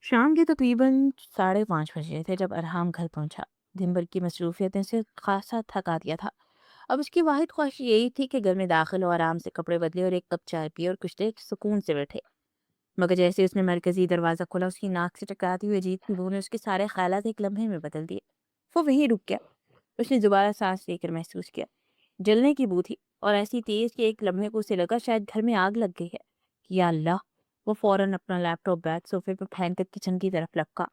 شام کے تقریباً 5:30 بجے تھے جب ارحام گھر پہنچا۔ دن بھر کی مصروفیتیں سے خاصا تھکا دیا تھا۔ اب اس کی واحد خواہش یہی تھی کہ گھر میں داخل ہو، آرام سے کپڑے بدلے اور ایک کپ چائے پیے اور کچھ دیر سکون سے بیٹھے۔ مگر جیسے اس نے مرکزی دروازہ کھولا، اس کی ناک سے ٹکراتی ہوئی عجیب خوشبو نے اس کے سارے خیالات ایک لمحے میں بدل دیے۔ وہ وہیں رک گیا۔ اس نے دوبارہ سانس لے کر محسوس کیا، جلنے کی بو تھی، اور ایسی تیز کہ ایک لمحے کو اسے لگا شاید گھر میں آگ لگ گئی ہے۔ یا اللہ! وہ فوراً اپنا لیپ ٹاپ بیگ صوفے پہ پھینک کر کچن کی طرف لپکا۔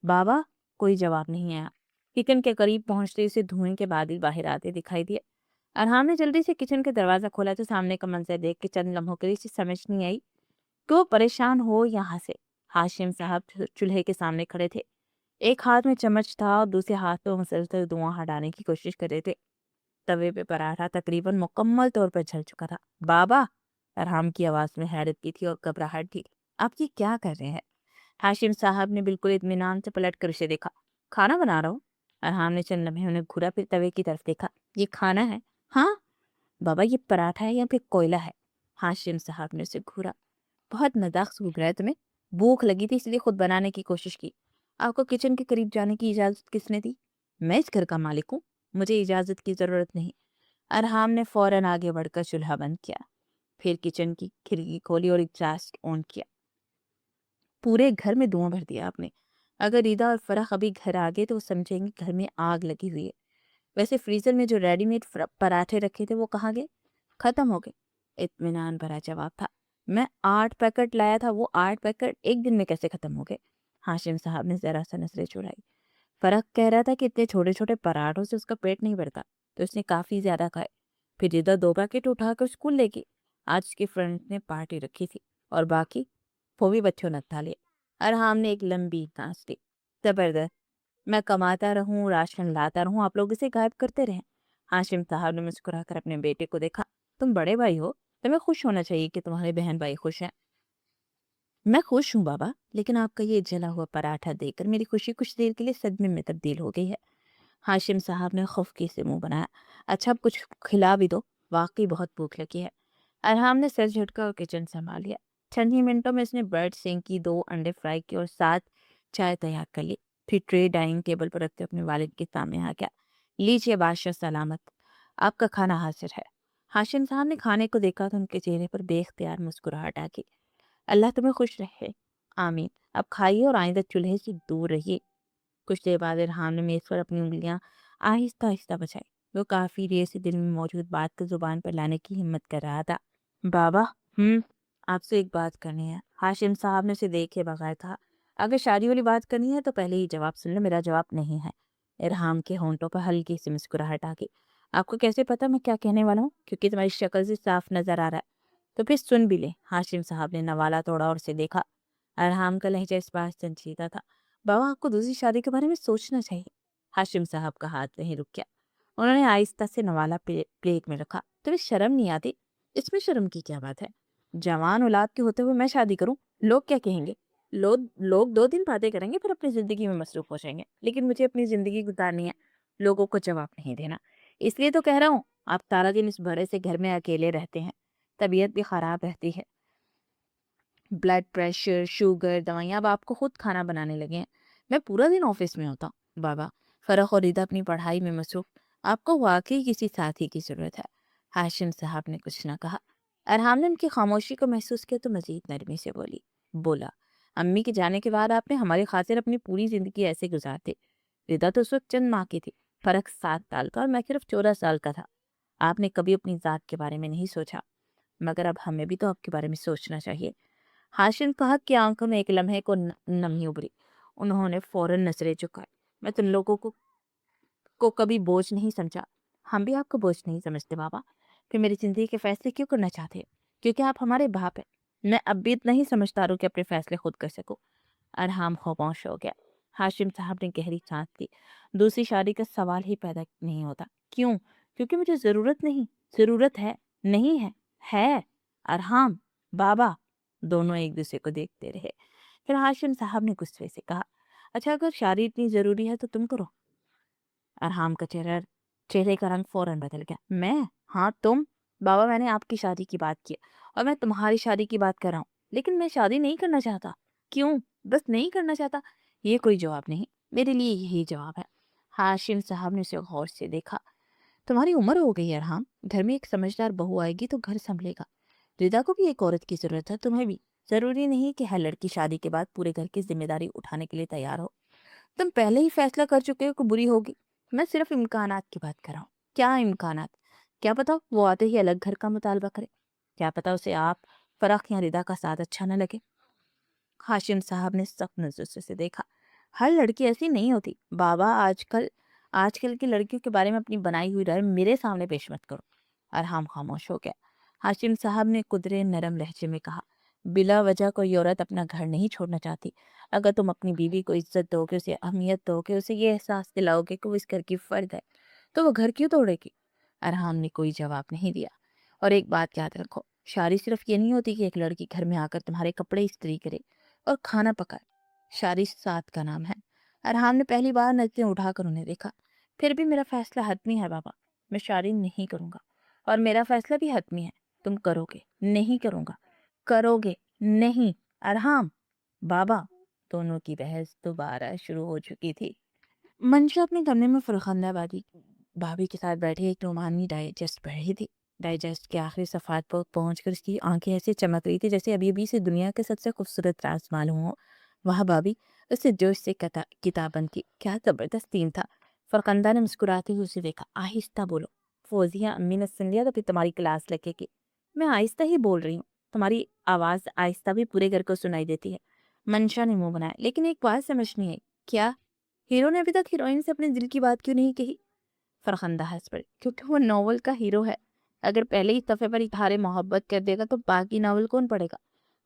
بابا! کوئی جواب نہیں آیا۔ کچن کے قریب پہنچتے اسے دھوئیں کے بادل باہر آتے دکھائی دیے۔ ارحام نے جلدی سے کچن کا دروازہ کھولا تو سامنے کا منظر دیکھ کے چند لمحوں کے لیے اسے سمجھ نہیں آئی کہ وہ پریشان ہو یا ہنسے۔ ہاشم صاحب چولہے کے سامنے کھڑے تھے۔ ایک ہاتھ میں چمچ تھا اور دوسرے ہاتھ پہ وہ مسلسل دھواں ہٹانے کی کوشش کر رہے تھے۔ توے پہ پراٹھا تقریباً مکمل طور پر جل چکا تھا۔ بابا! ارحام کی آواز میں حیرت بھی تھی اور گھبراہٹ بھی۔ آپ یہ کیا کر رہے ہیں؟ ہاشم صاحب نے بالکل اطمینان سے پلٹ کر اسے دیکھا۔ کھانا بنا رہا ہوں۔ ارحام نے چند لمحے انہیں گھورا، پھر توے کی طرف دیکھا۔ یہ کھانا ہے؟ ہاں۔ بابا یہ پراٹھا ہے یا پھر کوئلہ ہے؟ ہاشم صاحب نے اسے گھورا۔ بہت مذاق سوکھ رہا ہے تمہیں؟ بھوک لگی تھی اس لیے خود بنانے کی کوشش کی۔ آپ کو کچن کے قریب جانے کی اجازت کس نے دی؟ میں اس گھر کا مالک ہوں، مجھے اجازت کی ضرورت نہیں۔ ارحام نے فوراً آگے بڑھ کر چولہا بند کیا، پھر کچن کی کھڑکی کھولی اور ایگزاسٹ آن کیا۔ پورے گھر میں دھواں بھر دیا آپ نے۔ اگر ریدا اور فرح ابھی گھر آ گئے تو وہ سمجھیں گے گھر میں آگ لگی ہوئی ہے۔ ویسے فریزر میں جو ریڈی میڈ پراٹھے رکھے تھے وہ کہاں گئے؟ ختم ہو گئے۔ اطمینان بھرا جواب تھا۔ میں 8 پیکٹ لایا تھا، وہ 8 پیکٹ ایک دن میں کیسے ختم ہو گئے؟ ہاشم صاحب نے ذرا سا نظریں چڑھائی۔ فرق کہہ رہا تھا کہ اتنے چھوٹے چھوٹے پراٹھوں سے اس کا پیٹ نہیں بھرتا، تو اس نے کافی زیادہ کھائے۔ پھر ریدا 2 پیکٹ اٹھا کر اسکول لے گئی۔ آج اس کی فرینڈ نے پارٹی رکھی تھی اور باقی وہ بھی بچوں نے کھا لیا۔ ارحام نے ایک لمبی سانس لی۔ زبردست! میں کماتا رہوں، راشن لاتا رہوں، آپ لوگ اسے غائب کرتے رہیں۔ ہاشم صاحب نے مسکرا کر اپنے بیٹے کو دیکھا۔ تم بڑے بھائی ہو، تمہیں خوش ہونا چاہیے کہ تمہارے بہن بھائی خوش ہیں۔ میں خوش ہوں بابا، لیکن آپ کا یہ جلا ہوا پراٹھا دیکھ کر میری خوشی کچھ دیر کے لیے صدمے میں تبدیل ہو گئی ہے۔ ہاشم صاحب نے خفگی سے منہ بنایا۔ اچھا اب کچھ کھلا بھی دو، واقعی بہت بھوک لگی ہے۔ ارحام نے سر جھٹکا اور کچن سنبھال لیا۔ چند ہی منٹوں میں اس نے بریڈ سینک کی، 2 انڈے فرائی کی اور 7 چائے تیار کر لی۔ پھر ٹرے ڈائننگ ٹیبل پر رکھتے اپنے والد کے سامنے آ گیا۔ لیجیے بادشاہ سلامت، آپ کا کھانا حاضر ہے۔ ہاشم صاحب نے کھانے کو دیکھا تو ان کے چہرے پر بے اختیار مسکراہٹ آ گئی۔ اللہ تمہیں خوش رکھے، آمین۔ اب کھائیے اور آئندہ چولہے سے دور رہیے۔ کچھ دیر بعد ارحام نے میز پر اپنی انگلیاں آہستہ آہستہ بچائی۔ وہ کافی دیر سے دل میں موجود بات کو زبان پر لانے کی ہمت کر رہا تھا۔ بابا، آپ سے ایک بات کرنی ہے۔ ہاشم صاحب نے اسے دیکھے بغیر کہا۔ اگر شادی والی بات کرنی ہے تو پہلے ہی جواب سن لو، میرا جواب نہیں ہے۔ ارحام کے ہونٹوں پر ہلکی سی مسکراہٹ آ گئی۔ آپ کو کیسے پتا میں کیا کہنے والا ہوں؟ کیونکہ تمہاری شکل سے صاف نظر آ رہا ہے۔ تو پھر سن بھی لے۔ ہاشم صاحب نے نوالا توڑا اور اسے دیکھا۔ ارحام کا لہجہ اس بار سنجیدہ تھا۔ بابا آپ کو دوسری شادی کے بارے میں سوچنا چاہیے۔ ہاشم صاحب کا ہاتھ وہیں رک گیا۔ انہوں نے آہستہ سے نوالا پلیٹ میں رکھا۔ تمہیں شرم نہیں آتی؟ اس میں شرم کی کیا بات ہے؟ جوان اولاد کے ہوتے ہوئے میں شادی کروں؟ لوگ کیا کہیں گے؟ لوگ 2 دن باتیں کریں گے پھر اپنی زندگی میں مصروف ہو جائیں گے، لیکن مجھے اپنی زندگی گزارنی ہے، لوگوں کو جواب نہیں دینا۔ اس لیے تو کہہ رہا ہوں، آپ سارا دن اس بڑے سے گھر میں اکیلے رہتے ہیں، طبیعت بھی خراب رہتی ہے، بلڈ پریشر، شوگر، دوائیاں اب آپ کو خود کھانا بنانے لگے ہیں۔ میں پورا دن آفس میں ہوتا ہوں۔ بابا، فرح اور ریدا اپنی پڑھائی میں مصروف، آپ کو واقعی کسی ساتھی کی ضرورت ہے۔ ہاشم صاحب نے کچھ نہ کہا۔ ارحام نے ان کی خاموشی کو محسوس کیا تو مزید نرمی سے بولا امی کے جانے کے بعد آپ نے ہماری خاطر اپنی پوری زندگی ایسے گزار دی۔ ریدا تو اس وقت چند ماہ کی تھی، فرق 7 سال کا اور میں صرف 14 سال کا تھا۔ آپ نے کبھی اپنی ذات کے بارے میں نہیں سوچا، مگر اب ہمیں بھی تو آپ کے بارے میں سوچنا چاہیے۔ ہاشم کہا کہ آنکھوں میں ایک لمحے کو نمی ابھری۔ انہوں نے فوراً نظریں جھکائی۔ میں تم لوگوں کو کبھی بوجھ نہیں سمجھا۔ ہم بھی آپ کو بوجھ نہیں سمجھتے بابا۔ پھر میری زندگی کے فیصلے کیوں کرنا چاہتے ہیں؟ کیونکہ آپ ہمارے باپ ہیں۔ میں اب بھی اتنا ہی سمجھدار ہوں کہ اپنے فیصلے خود کر سکوں۔ ارحام خاموش ہو گیا۔ ہاشم صاحب نے گہری سانس لی۔ دوسری شادی کا سوال ہی پیدا نہیں ہوتا۔ کیوں؟ کیونکہ مجھے ضرورت نہیں، ضرورت ہے، نہیں ہے، ہے۔ ارحام، بابا دونوں ایک دوسرے کو دیکھتے رہے۔ پھر ہاشم صاحب نے غصے سے کہا، اچھا اگر شادی اتنی ضروری ہے تو تم کرو۔ ارحام کا چہرے کا رنگ فوراً بدل گیا۔ میں؟ ہاں تم۔ بابا میں نے آپ کی شادی کی بات کی اور میں تمہاری شادی کی بات کر رہا ہوں، لیکن میں شادی نہیں کرنا چاہتا۔ کیوں؟ बस नहीं करना चाहता? ये कोई जवाब नहीं, मेरे लिए यही जवाब है। हाशिम साहब ने उसे गौर से देखा। तुम्हारी उम्र हो गई है अरहाम, घर में एक समझदार बहू आएगी तो घर संभलेगा। रिदा को भी एक औरत की जरूरत है, तुम्हें भी। जरूरी नहीं कि हर लड़की शादी के बाद पूरे घर की जिम्मेदारी उठाने के लिए तैयार हो। तुम पहले ही फैसला कर चुके हो कि बुरी होगी। मैं सिर्फ इम्कानात की बात कर रहा हूँ। क्या इम्कानात? क्या पता वो आते ही अलग घर का मुतालबा करे। क्या पता उसे आप, फराख या रिदा का साथ अच्छा न लगे। हाशिम साहब ने सख्त नजर से देखा। हर लड़की ऐसी नहीं होती बाबा। आजकल आजकल की लड़कियों के बारे में अपनी बनाई हुई राय मेरे सामने पेश मत करो। अरहम खामोश हो गया। हाशिम साहब ने कुदरे नरम लहजे में कहा, बिला वजह कोई औरत अपना घर नहीं छोड़ना चाहती। अगर तुम अपनी बीवी को इज्जत दोगे, उसे अहमियत दोगे, उसे ये एहसास दिलाओगे कि वो इस घर की फर्द है, तो वो घर क्यों तोड़ेगी? अरहम ने कोई जवाब नहीं दिया। और एक बात याद रखो, शादी सिर्फ ये नहीं होती कि एक लड़की घर में आकर तुम्हारे कपड़े इस्त्री करे और खाना पकाए। शादी साथ का नाम है। अरहाम ने पहली बार नजरें उठाकर उन्हें देखा। फिर भी मेरा फैसला हतमी है बाबा। मैं शादी नहीं करूंगा। और मेरा फैसला भी हतमी है। तुम करोगे? नहीं करूंगा। करोगे? नहीं। अरहाम। बाबा। दोनों की बहस दोबारा शुरू हो चुकी थी। मंशा अपने कमरे में फरखंदाबादी भाभी के साथ बैठी एक रोमानी डाइजेस्ट पढ़ रही थी। डाइजेस्ट के आखिरी सफ़ात पर पहुंचकर उसकी आंखें ऐसे चमक रही थी जैसे अभी अभी से दुनिया के सबसे खूबसूरत राज मालूम हो। वह भाभी उससे जोश से किताब बंद की। क्या ज़बरदस्त सीन था। फरखंदा ने मुस्कुराते हुए उसे देखा। आहिस्ता बोलो। फौजिया अम्मी ने सुन लिया तो फिर तुम्हारी क्लास लगेगी। मैं आहिस्ता ही बोल रही हूँ। तुम्हारी आवाज़ आहिस्ता भी पूरे घर को सुनाई देती है। मंशा ने मुंह बनाया। लेकिन एक बात समझ नहीं आई। क्या? हीरो ने अभी तक हीरोइन से अपने दिल की बात क्यों नहीं कही? फरखंदा हंस पड़ी। क्योंकि वो नॉवल का हीरो है। अगर पहले ही दफे पर इजहार मोहब्बत कर देगा तो बाकी नॉवल कौन पढ़ेगा?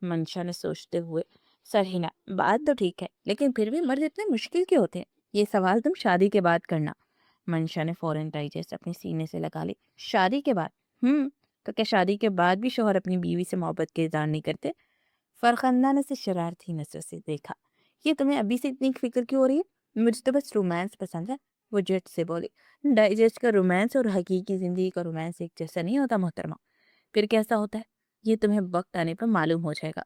मंशा ने सोचते हुए सर हिला। बात तो ठीक है, लेकिन फिर भी मर्द इतने मुश्किल क्यों होते हैं? ये सवाल तुम शादी के बाद करना। मंशा ने फौरन डाइजेस्ट अपने सीने से लगा ली। शादी के बाद? तो क्या शादी के बाद भी शोहर अपनी बीवी से मोहब्बत के इजहार नहीं करते? फरखंदा ने उसे शरारती नजर से देखा। ये तुम्हें अभी से इतनी फिक्र क्यों हो रही है? मुझे तो बस रोमांस पसंद है। वो जेट से बोली। डाइजेस्ट का रोमांस और हकीकी जिंदगी का रोमांस एक जैसा नहीं होता मोहतरमा। फिर कैसा होता है? ये तुम्हें वक्त आने पर मालूम हो जाएगा।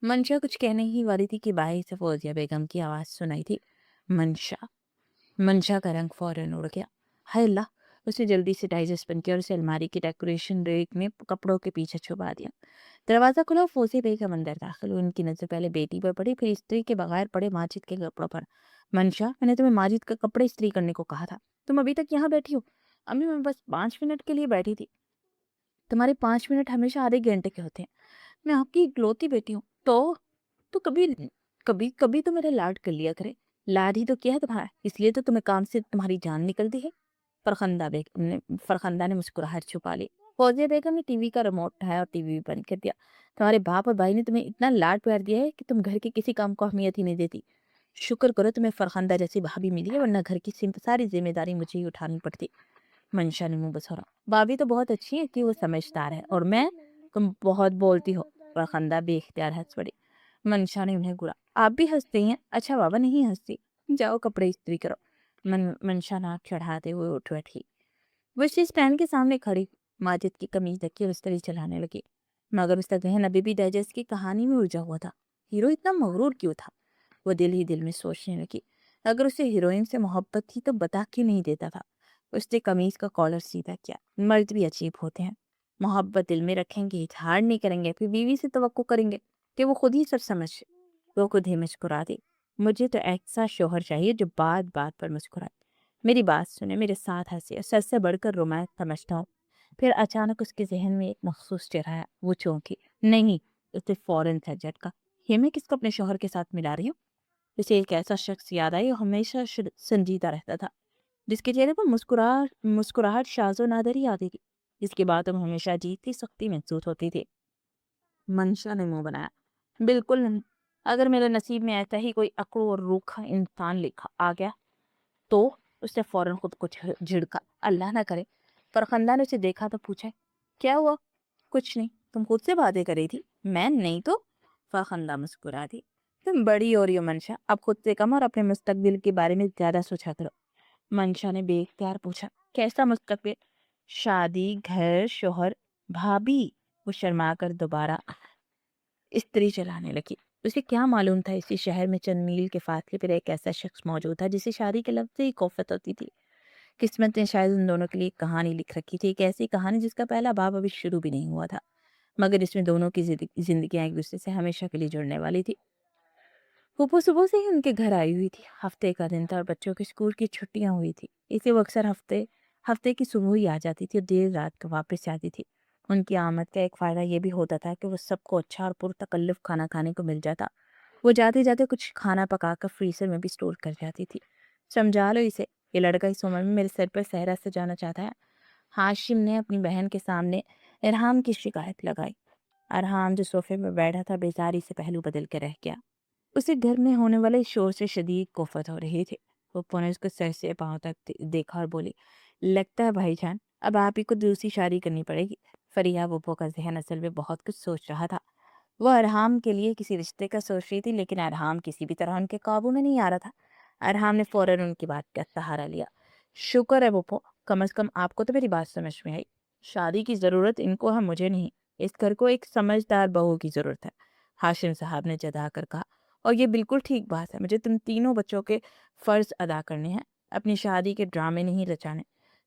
मंशा कुछ कहने ही वाली थी कि बाहर से फौजिया बेगम की आवाज सुनाई थी। मंशा। मंशा का रंग फौरन उड़ गया। हाय अल्लाह। उसे जल्दी से डाइजेस्ट बन किया और उसे अलमारी की डेकोरेशन रेक में कपड़ों के पीछे छुपा दिया। दरवाज़ा खुला और फौजी बेगम अंदर दाखिल हुई। उनकी नज़र पहले बेटी पर पड़ी, फिर स्त्री के बगैर पड़े माजिद के कपड़ों पर। मंशा, मैंने तुम्हें माजिद का कपड़े इस्त्री करने को कहा था। तुम अभी तक यहाँ बैठी हो? अम्मी, मैं बस 5 मिनट के लिए बैठी थी। तुम्हारे 5 मिनट हमेशा आधे घंटे के होते हैं। मैं आपकी इकलौती बेटी हूँ। तो कभी कभी कभी तो मेरा लाड कर लिया करे। लाड ही तो किया है तुम्हारा, इसलिए तो तुम्हें काम से तुम्हारी जान निकलती है। फरखंदा ने मुस्कुराहट छुपा ली। फौजिया बेगम ने टीवी का रिमोट उठाया और टीवी बंद कर दिया। तुम्हारे बाप और भाई ने तुम्हें इतना लाड प्यार दिया है कि तुम घर के किसी काम को अहमियत ही नहीं देती। शुक्र करो तुम्हें फरखंदा जैसी भाभी मिली है, वरना घर की सारी जिम्मेदारी मुझे ही उठानी पड़ती। मंशा ने मुंह बसौरा। भाभी तो बहुत अच्छी है कि वो समझदार है, और मैं? तुम बहुत बोलती हो। फरखंदा बेख्तियार हंस पड़ी। मंशा ने उन्हें घूरा। आप भी हंसती हैं? अच्छा बाबा नहीं हंसती। जाओ कपड़े इस्त्री करो। मंशा नाक चढ़ाते हुए उठ बैठी। वो स्टैंड के सामने खड़ी माजिद की कमीज ढकी और इस्त्री चलाने लगी। मगर उसका जहन अभी भी डाइजेस्ट की कहानी में उलझा हुआ था। हीरो इतना मगरूर क्यों था? वो दिल ही दिल में सोचने लगी। अगर उसे हीरोइन से मोहब्बत थी तो बता क्यों नहीं देता था? उसने कमीज का कॉलर सीधा किया। मर्द भी अजीब होते हैं। मोहब्बत दिल में रखेंगे, इजहार नहीं करेंगे, फिर बीवी से तवक्को करेंगे कि वो खुद ही सब समझ। वो खुद ही मुस्कुरा दी। मुझे तो ऐसा शोहर चाहिए जो बात बात पर मुस्कुराए, मेरी बात सुने, मेरे साथ हंसे, और सर से बढ़कर रोमांस समझता हूँ। फिर अचानक उसके जहन में एक मखसूस चेहरा आया। वो चौंकी। नहीं। उसे फौरन था झटका। ये मैं किसको अपने शोहर के साथ मिला रही हूँ? उसे एक ऐसा शख्स याद आई जो हमेशा संजीदा रहता था, जिसके चेहरे पर मुस्कुराहट शाजो नादर ही आती थी, जिसकी बातों में हमेशा जीती सख्ती महसूस होती थी। मंशा ने मुंह बनाया। बिल्कुल नहीं। अगर मेरे नसीब में ऐसा ही कोई अकड़ू और रूखा इंसान लिखा आ गया तो? उसने फौरन खुद को झिड़का। अल्लाह ना करे। फरखंदा ने उसे देखा तो पूछा, क्या हुआ? कुछ नहीं, तुम खुद से बातें कर रही थी। मैं नहीं तो? फरखंदा मुस्कुरा दी। तुम बड़ी हो रही हो मंशा, अब खुद से कम और अपने मुस्तकबिल के बारे में ज्यादा सोचा करो। मंशा ने बेख्तियार पूछा, कैसा मुस्तकबिल? शादी, घर, शोहर, भाभी। वो शर्मा कर दोबारा स्त्री चलाने लगी। उसे क्या मालूम था इसी शहर में चंद मील के फासले पर एक ऐसा शख्स मौजूद था जिसे शादी के लफ्ज़ से ही कोफ्त होती थी। किस्मत ने शायद उन दोनों के लिए एक कहानी लिख रखी थी, एक ऐसी कहानी जिसका पहला बाब अभी शुरू भी नहीं हुआ था, मगर इसमें दोनों की ज़िंदगियाँ एक दूसरे से हमेशा के लिए जुड़ने वाली थी। फूफो सुबह से ही उनके घर आई हुई थी। हफ्ते का दिन था और बच्चों के स्कूल की छुट्टियां हुई थी, इसलिए वो अक्सर हफ्ते हफ्ते की सुबह ही आ जाती थी और देर रात को वापस आती थी। उनकी आमद का एक फ़ायदा ये भी होता था कि वो सबको अच्छा और पुरतकल्लुफ़ खाना खाने को मिल जाता। वो जाते जाते कुछ खाना पकाकर फ्रीजर में भी स्टोर कर जाती थी। समझा लो इसे, ये लड़का इस उम्र में मेरे सर पर सहरा से जाना चाहता है। हाशिम ने अपनी बहन के सामने इरहाम की शिकायत लगाई। अरहाम जो सोफे में बैठा था बेजारी से पहलू बदल के रह गया। उसे घर में होने वाले शोर से शदीद कोफत हो रही थी। पप्पू ने उसको सर से पाँव तक देखा और बोली, लगता है भाईजान अब आप ही को दूसरी शादी करनी पड़ेगी। फरिया पप्पू का जहन असल में बहुत कुछ सोच रहा था। वह अरहाम के लिए किसी रिश्ते का सोच रही थी, लेकिन अरहाम किसी भी तरह उनके काबू में नहीं आ रहा था। अरहाम ने फौरन उनकी बात का सहारा लिया। शुक्र है पप्पू, कम से कम आपको तो मेरी बात समझ में आई। शादी की ज़रूरत इनको है, मुझे नहीं। इस घर को एक समझदार बहू की ज़रूरत है, हाशिम साहब ने जदा कर कहा। और ये बिल्कुल ठीक बात है, मुझे तुम तीनों बच्चों के फ़र्ज़ अदा करने हैं, अपनी शादी के ड्रामे नहीं रचाने।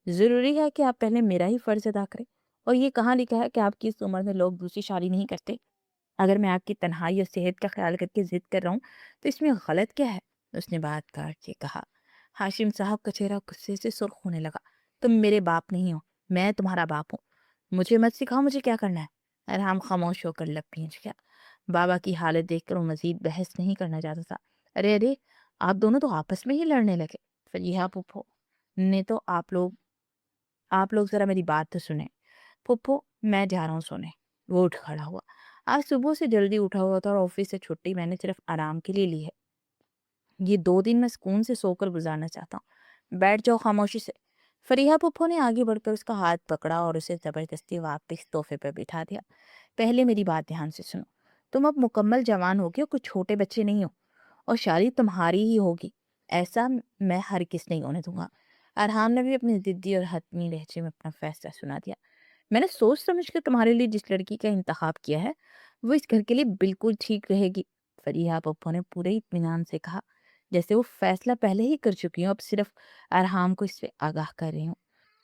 ज़रूरी है कि आप पहले मेरा ही फ़र्ज़ अदा करें। और ये कहाँ लिखा है कि आपकी इस उम्र में लोग दूसरी शादी नहीं करते? अगर मैं आपकी तन्हाई और सेहत का ख्याल करके ज़िद कर रहा हूँ, तो इसमें गलत क्या है? उसने बात काट के कहा। हाशिम साहब का चेहरा गुस्से से सुर्ख होने लगा। तुम मेरे बाप नहीं हो, मैं तुम्हारा बाप हूँ। मुझे मत सिखाओ मुझे क्या करना है। अरहम खामोश होकर लब भींच गया। बाबा की हालत देखकर वो मजीद बहस नहीं करना चाहता था। अरे अरे, आप दोनों तो आपस में ही लड़ने लगे। फरीहा फूफो ने तो आप लोग ज़रा मेरी बात तो सुने। फूफो, मैं जा रहा हूँ सोने। वो उठ खड़ा हुआ। आज सुबह से जल्दी उठा हुआ था और ऑफिस से छुट्टी मैंने सिर्फ आराम के लिए ली है। ये 2 दिन मैं सुकून से सोकर गुजारना चाहता हूँ। बैठ जाओ खामोशी से। फरीहा फूफो ने आगे बढ़कर उसका हाथ पकड़ा और उसे ज़बरदस्ती वापस सोफे पर बिठा दिया। पहले मेरी बात ध्यान से सुनो। तुम अब मुकम्मल जवान हो गए हो, कुछ छोटे बच्चे नहीं हो। और शादी तुम्हारी ही होगी, ऐसा मैं हरगिज़ नहीं होने दूंगा। अरहाम ने भी अपनी ज़िद्दी और हतमी लहजे में अपना फैसला सुना दिया। मैंने सोच समझ कर तुम्हारे लिए जिस लड़की का इंतखाब किया है, वो इस घर के लिए बिल्कुल ठीक रहेगी। फरीहा पप्पो ने पूरे इत्मीनान से कहा, जैसे वो फैसला पहले ही कर चुकी हूँ, अब सिर्फ अरहाम को इससे आगाह कर रही हूँ।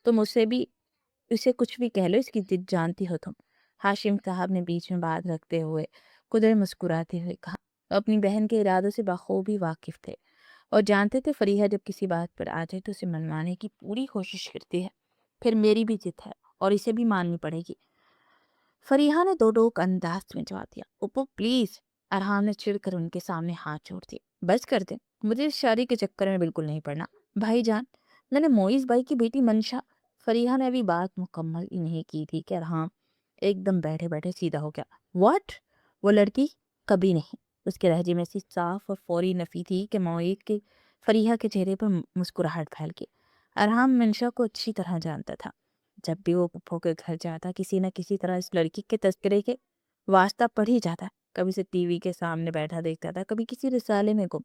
तुम उसे कुछ भी कह लो, इसकी जिद जानती हो तुम। हाशिम साहब ने बीच में बात रखते हुए खुदे मुस्कुराते हुए कहा। वो अपनी बहन के इरादों से बखूबी वाकिफ थे और जानते थे फरीहा जब किसी बात पर आ जाए तो उसे मनवाने की पूरी कोशिश करती है। फिर मेरी भी जिद है और इसे भी माननी पड़ेगी। फरीहा ने दो टोक अंदाज में जवाब दिया। ओप्पो प्लीज, अरहान ने चिढ़कर उनके सामने हाथ जोड़ दिए। बस कर दे, मुझे इस शादी के चक्कर में बिल्कुल नहीं पड़ना। भाईजान, मैंने मोइज भाई की बेटी मंशा। फरीहा ने अभी बात मुकम्मल ही नहीं की थी कि अरहान एकदम बैठे बैठे सीधा हो गया। व्हाट? वो लड़की? कभी नहीं। उसके लहजे में ऐसी साफ और फौरी नफी थी कि मोइज के फरीहा के चेहरे पर मुस्कुराहट फैल गई। अरहाम मंशा को अच्छी तरह जानता था। जब भी वो फूफो के घर जाता किसी न किसी तरह इस लड़की के तस्करे के वास्ता पड़ ही जाता। कभी उसे टीवी के सामने बैठा देखता था, कभी किसी रिसाले में गुम,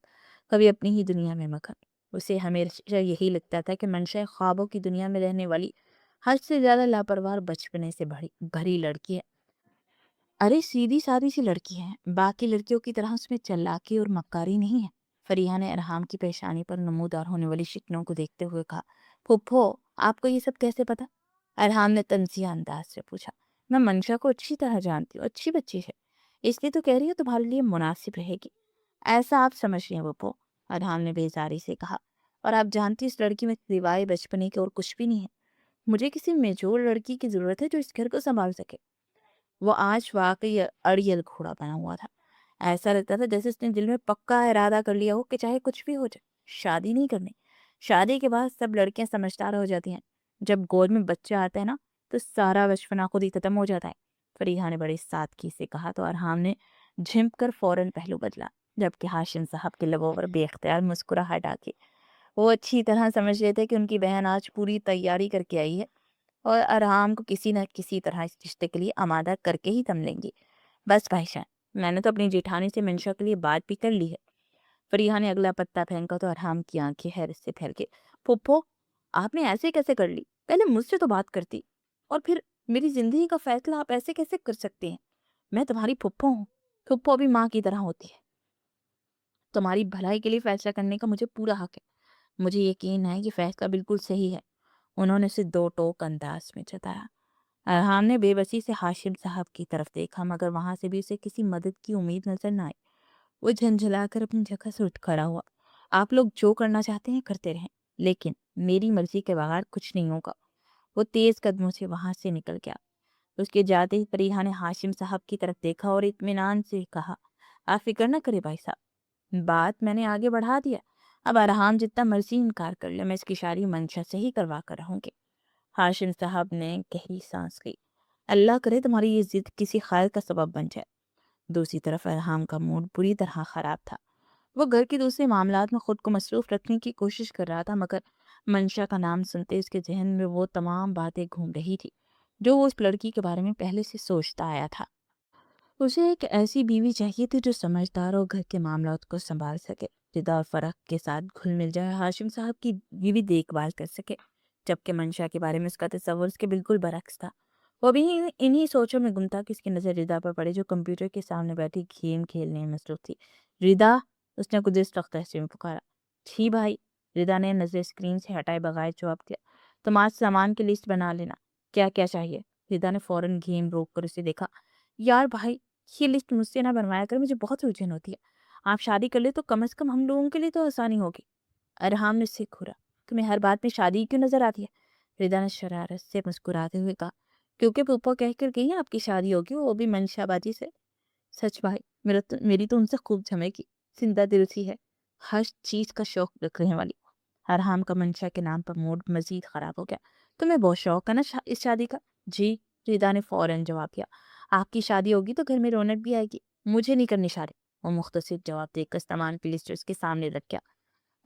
कभी अपनी ही दुनिया में मगन। उसे हमेशा यही लगता था कि मंशा ख्वाबों की दुनिया में रहने वाली हद से ज्यादा लापरवाह बचपने से भरी भरी लड़की है। अरे सीधी सादी सी लड़की है, बाकी लड़कियों की तरह उसमें चालाकी और मक्कारी नहीं है। फरीहा ने अरहाम की पेशानी पर नमूदार होने वाली शिकनों को देखते हुए कहा। फुप्पो, आपको ये सब कैसे पता? अरहाम ने तंजिया अंदाज से पूछा। मैं मंशा को अच्छी तरह जानती हूँ, अच्छी बच्ची है, इसलिए तो कह रही हूँ तुम्हारे लिए मुनासिब रहेगी। ऐसा आप समझ रही हैं पप्पो? अरहाम ने बेजारी से कहा। और आप जानती इस लड़की में सिवाय बचपने के और कुछ भी नहीं है। मुझे किसी मेजोर लड़की की जरूरत है जो इस घर को संभाल सके। वो आज वाकई अड़ियल घोड़ा बना हुआ था। ऐसा लगता था जैसे उसने दिल में पक्का इरादा कर लिया हो कि चाहे कुछ भी हो जाए, शादी नहीं करनी। शादी के बाद सब लड़कियां समझदार हो जाती हैं, जब गोद में बच्चा आता है ना, तो सारा बचपना खुद ही खत्म हो जाता है। फरीहा ने बड़ी सादगी से कहा तो अरहाम ने झिमक कर फौरन पहलू बदला, जबकि हाशिम साहब के लबों पर बेख्तियार मुस्कुराहट आ गई। वो अच्छी तरह समझ रहे थे कि उनकी बहन आज पूरी तैयारी करके आई है और अरहाम को किसी न किसी तरह इस रिश्ते के लिए आमादा करके ही दम लेंगी। बस भाईजान, मैंने तो अपनी जेठानी से मंशा के लिए बात भी कर ली है। फरीहा ने अगला पत्ता फेंका तो अरहाम की आंखें हैरत से फैल गई। फुप्पो, आपने ऐसे कैसे कर ली? पहले मुझसे तो बात करती, और फिर मेरी जिंदगी का फैसला आप ऐसे कैसे कर सकते हैं? मैं तुम्हारी फुप्पो हूँ। फूफो भी माँ की तरह होती है। तुम्हारी भलाई के लिए फैसला करने का मुझे पूरा हक है। मुझे यकीन है कि फैसला बिल्कुल सही है। उन्होंने उसे दो टोक अंदाज में जताया। अरहाम ने बेबसी से हाशिम साहब की तरफ देखा, मगर वहां से भी उसे किसी मदद की उम्मीद नजर न आई। वो झंझलाकर अपनी जगह से उठ खड़ा हुआ। आप लोग जो करना चाहते हैं करते रहें, लेकिन मेरी मर्जी के बगैर कुछ नहीं होगा। वो तेज कदमों से वहां से निकल गया। उसके जाते ही फरीहा ने हाशिम साहब की तरफ देखा और इत्मीनान से कहा, आप फिक्र न करें भाई साहब, बात मैंने आगे बढ़ा दिया। अब अरहाम जितना मर्जी इनकार कर ले, मैं इसकी शादी मंशा से ही करवा कर रहूंगी। हाशिम साहब ने गहरी सांस ली। अल्लाह करे तुम्हारी ये जिद किसी खैर का सबब बन जाए। दूसरी तरफ अरहाम का मूड बुरी तरह खराब था। वो घर के दूसरे मामलात में खुद को मसरूफ रखने की कोशिश कर रहा था, मगर मंशा का नाम सुनते उसके जहन में वो तमाम बातें घूम रही थी जो वो उस लड़की के बारे में पहले से सोचता आया था। उसे एक ऐसी बीवी चाहिए थी जो समझदार और घर के मामलात को संभाल सके, रिदा और फर्क के साथ घुल मिल जाए, हाशिम साहब की बीवी देखभाल कर सके। जबकि मंशा के बारे में उसका तस्वर उसके बिल्कुल बरक्स था। वो भी इन्हीं सोचों में गुम था कि उसकी नज़र रिदा पर पड़े, जो कंप्यूटर के सामने बैठी गेम खेलने में मसरूफ थी। रिदा, उसने कुछ इस तख्ते में पुकारा। छी भाई, रिदा ने नज़र स्क्रीन से हटाए बगैर जवाब दिया। तुम आज सामान की लिस्ट बना लेना, क्या क्या चाहिए। रिदा ने फौरन गेम रोक कर उसे देखा। यार भाई, ये लिस्ट मुझसे ना बनवाया कर, मुझे बहुत उलझन होती है। आप शादी कर ले तो कम से कम हम लोगों के लिए तो आसानी होगी। अरहाम ने उससे घूरा। तुम्हें हर बात में शादी क्यों नजर आती है? रिदा ने शरारत से मुस्कुराते हुए कहा, क्योंकि पप्पा कहकर गई है आपकी शादी होगी, वो भी मंशाबाजी से। सच भाई, मेरी तो उनसे खूब जमेगी। जिंदा दिल सी है, हर चीज का शौक रखने वाली। अरहाम का मंशा के नाम पर मूड मजीद खराब हो गया। तुम्हें बहुत शौक है ना इस शादी का? जी, रिदा ने फौरन जवाब दिया। आपकी शादी होगी तो घर में रौनक भी आएगी। मुझे नहीं करनी शादी। वो मुख्तसर जवाब देकर सामान की लिस्ट उसके सामने रख गया।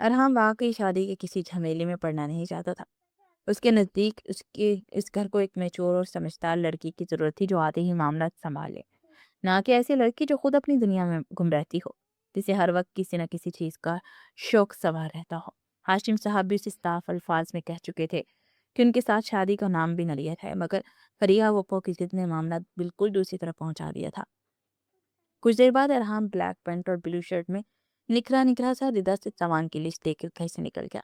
अरहाम वाकई शादी के किसी झमेले में पड़ना नहीं चाहता था। उसके नज़दीक उसके इस घर को एक मैच्योर और समझदार लड़की की ज़रूरत थी, जो आते ही मामला संभाले, ना कि ऐसी लड़की जो खुद अपनी दुनिया में गुम रहती हो, जिसे हर वक्त किसी न किसी चीज़ का शौक सवार रहता हो। हाशिम साहब भी उसे साफ अल्फाज में कह चुके थे कि उनके साथ शादी का नाम भी न लिया है, मगर फरिया वप्पो की जिद ने मामला बिल्कुल दूसरी तरफ पहुंचा दिया था। कुछ देर बाद अरहाम ब्लैक पैंट और ब्लू शर्ट में निखरा निखरा सा रिदा से सामान की लिस्ट देकर घर से निकल गया।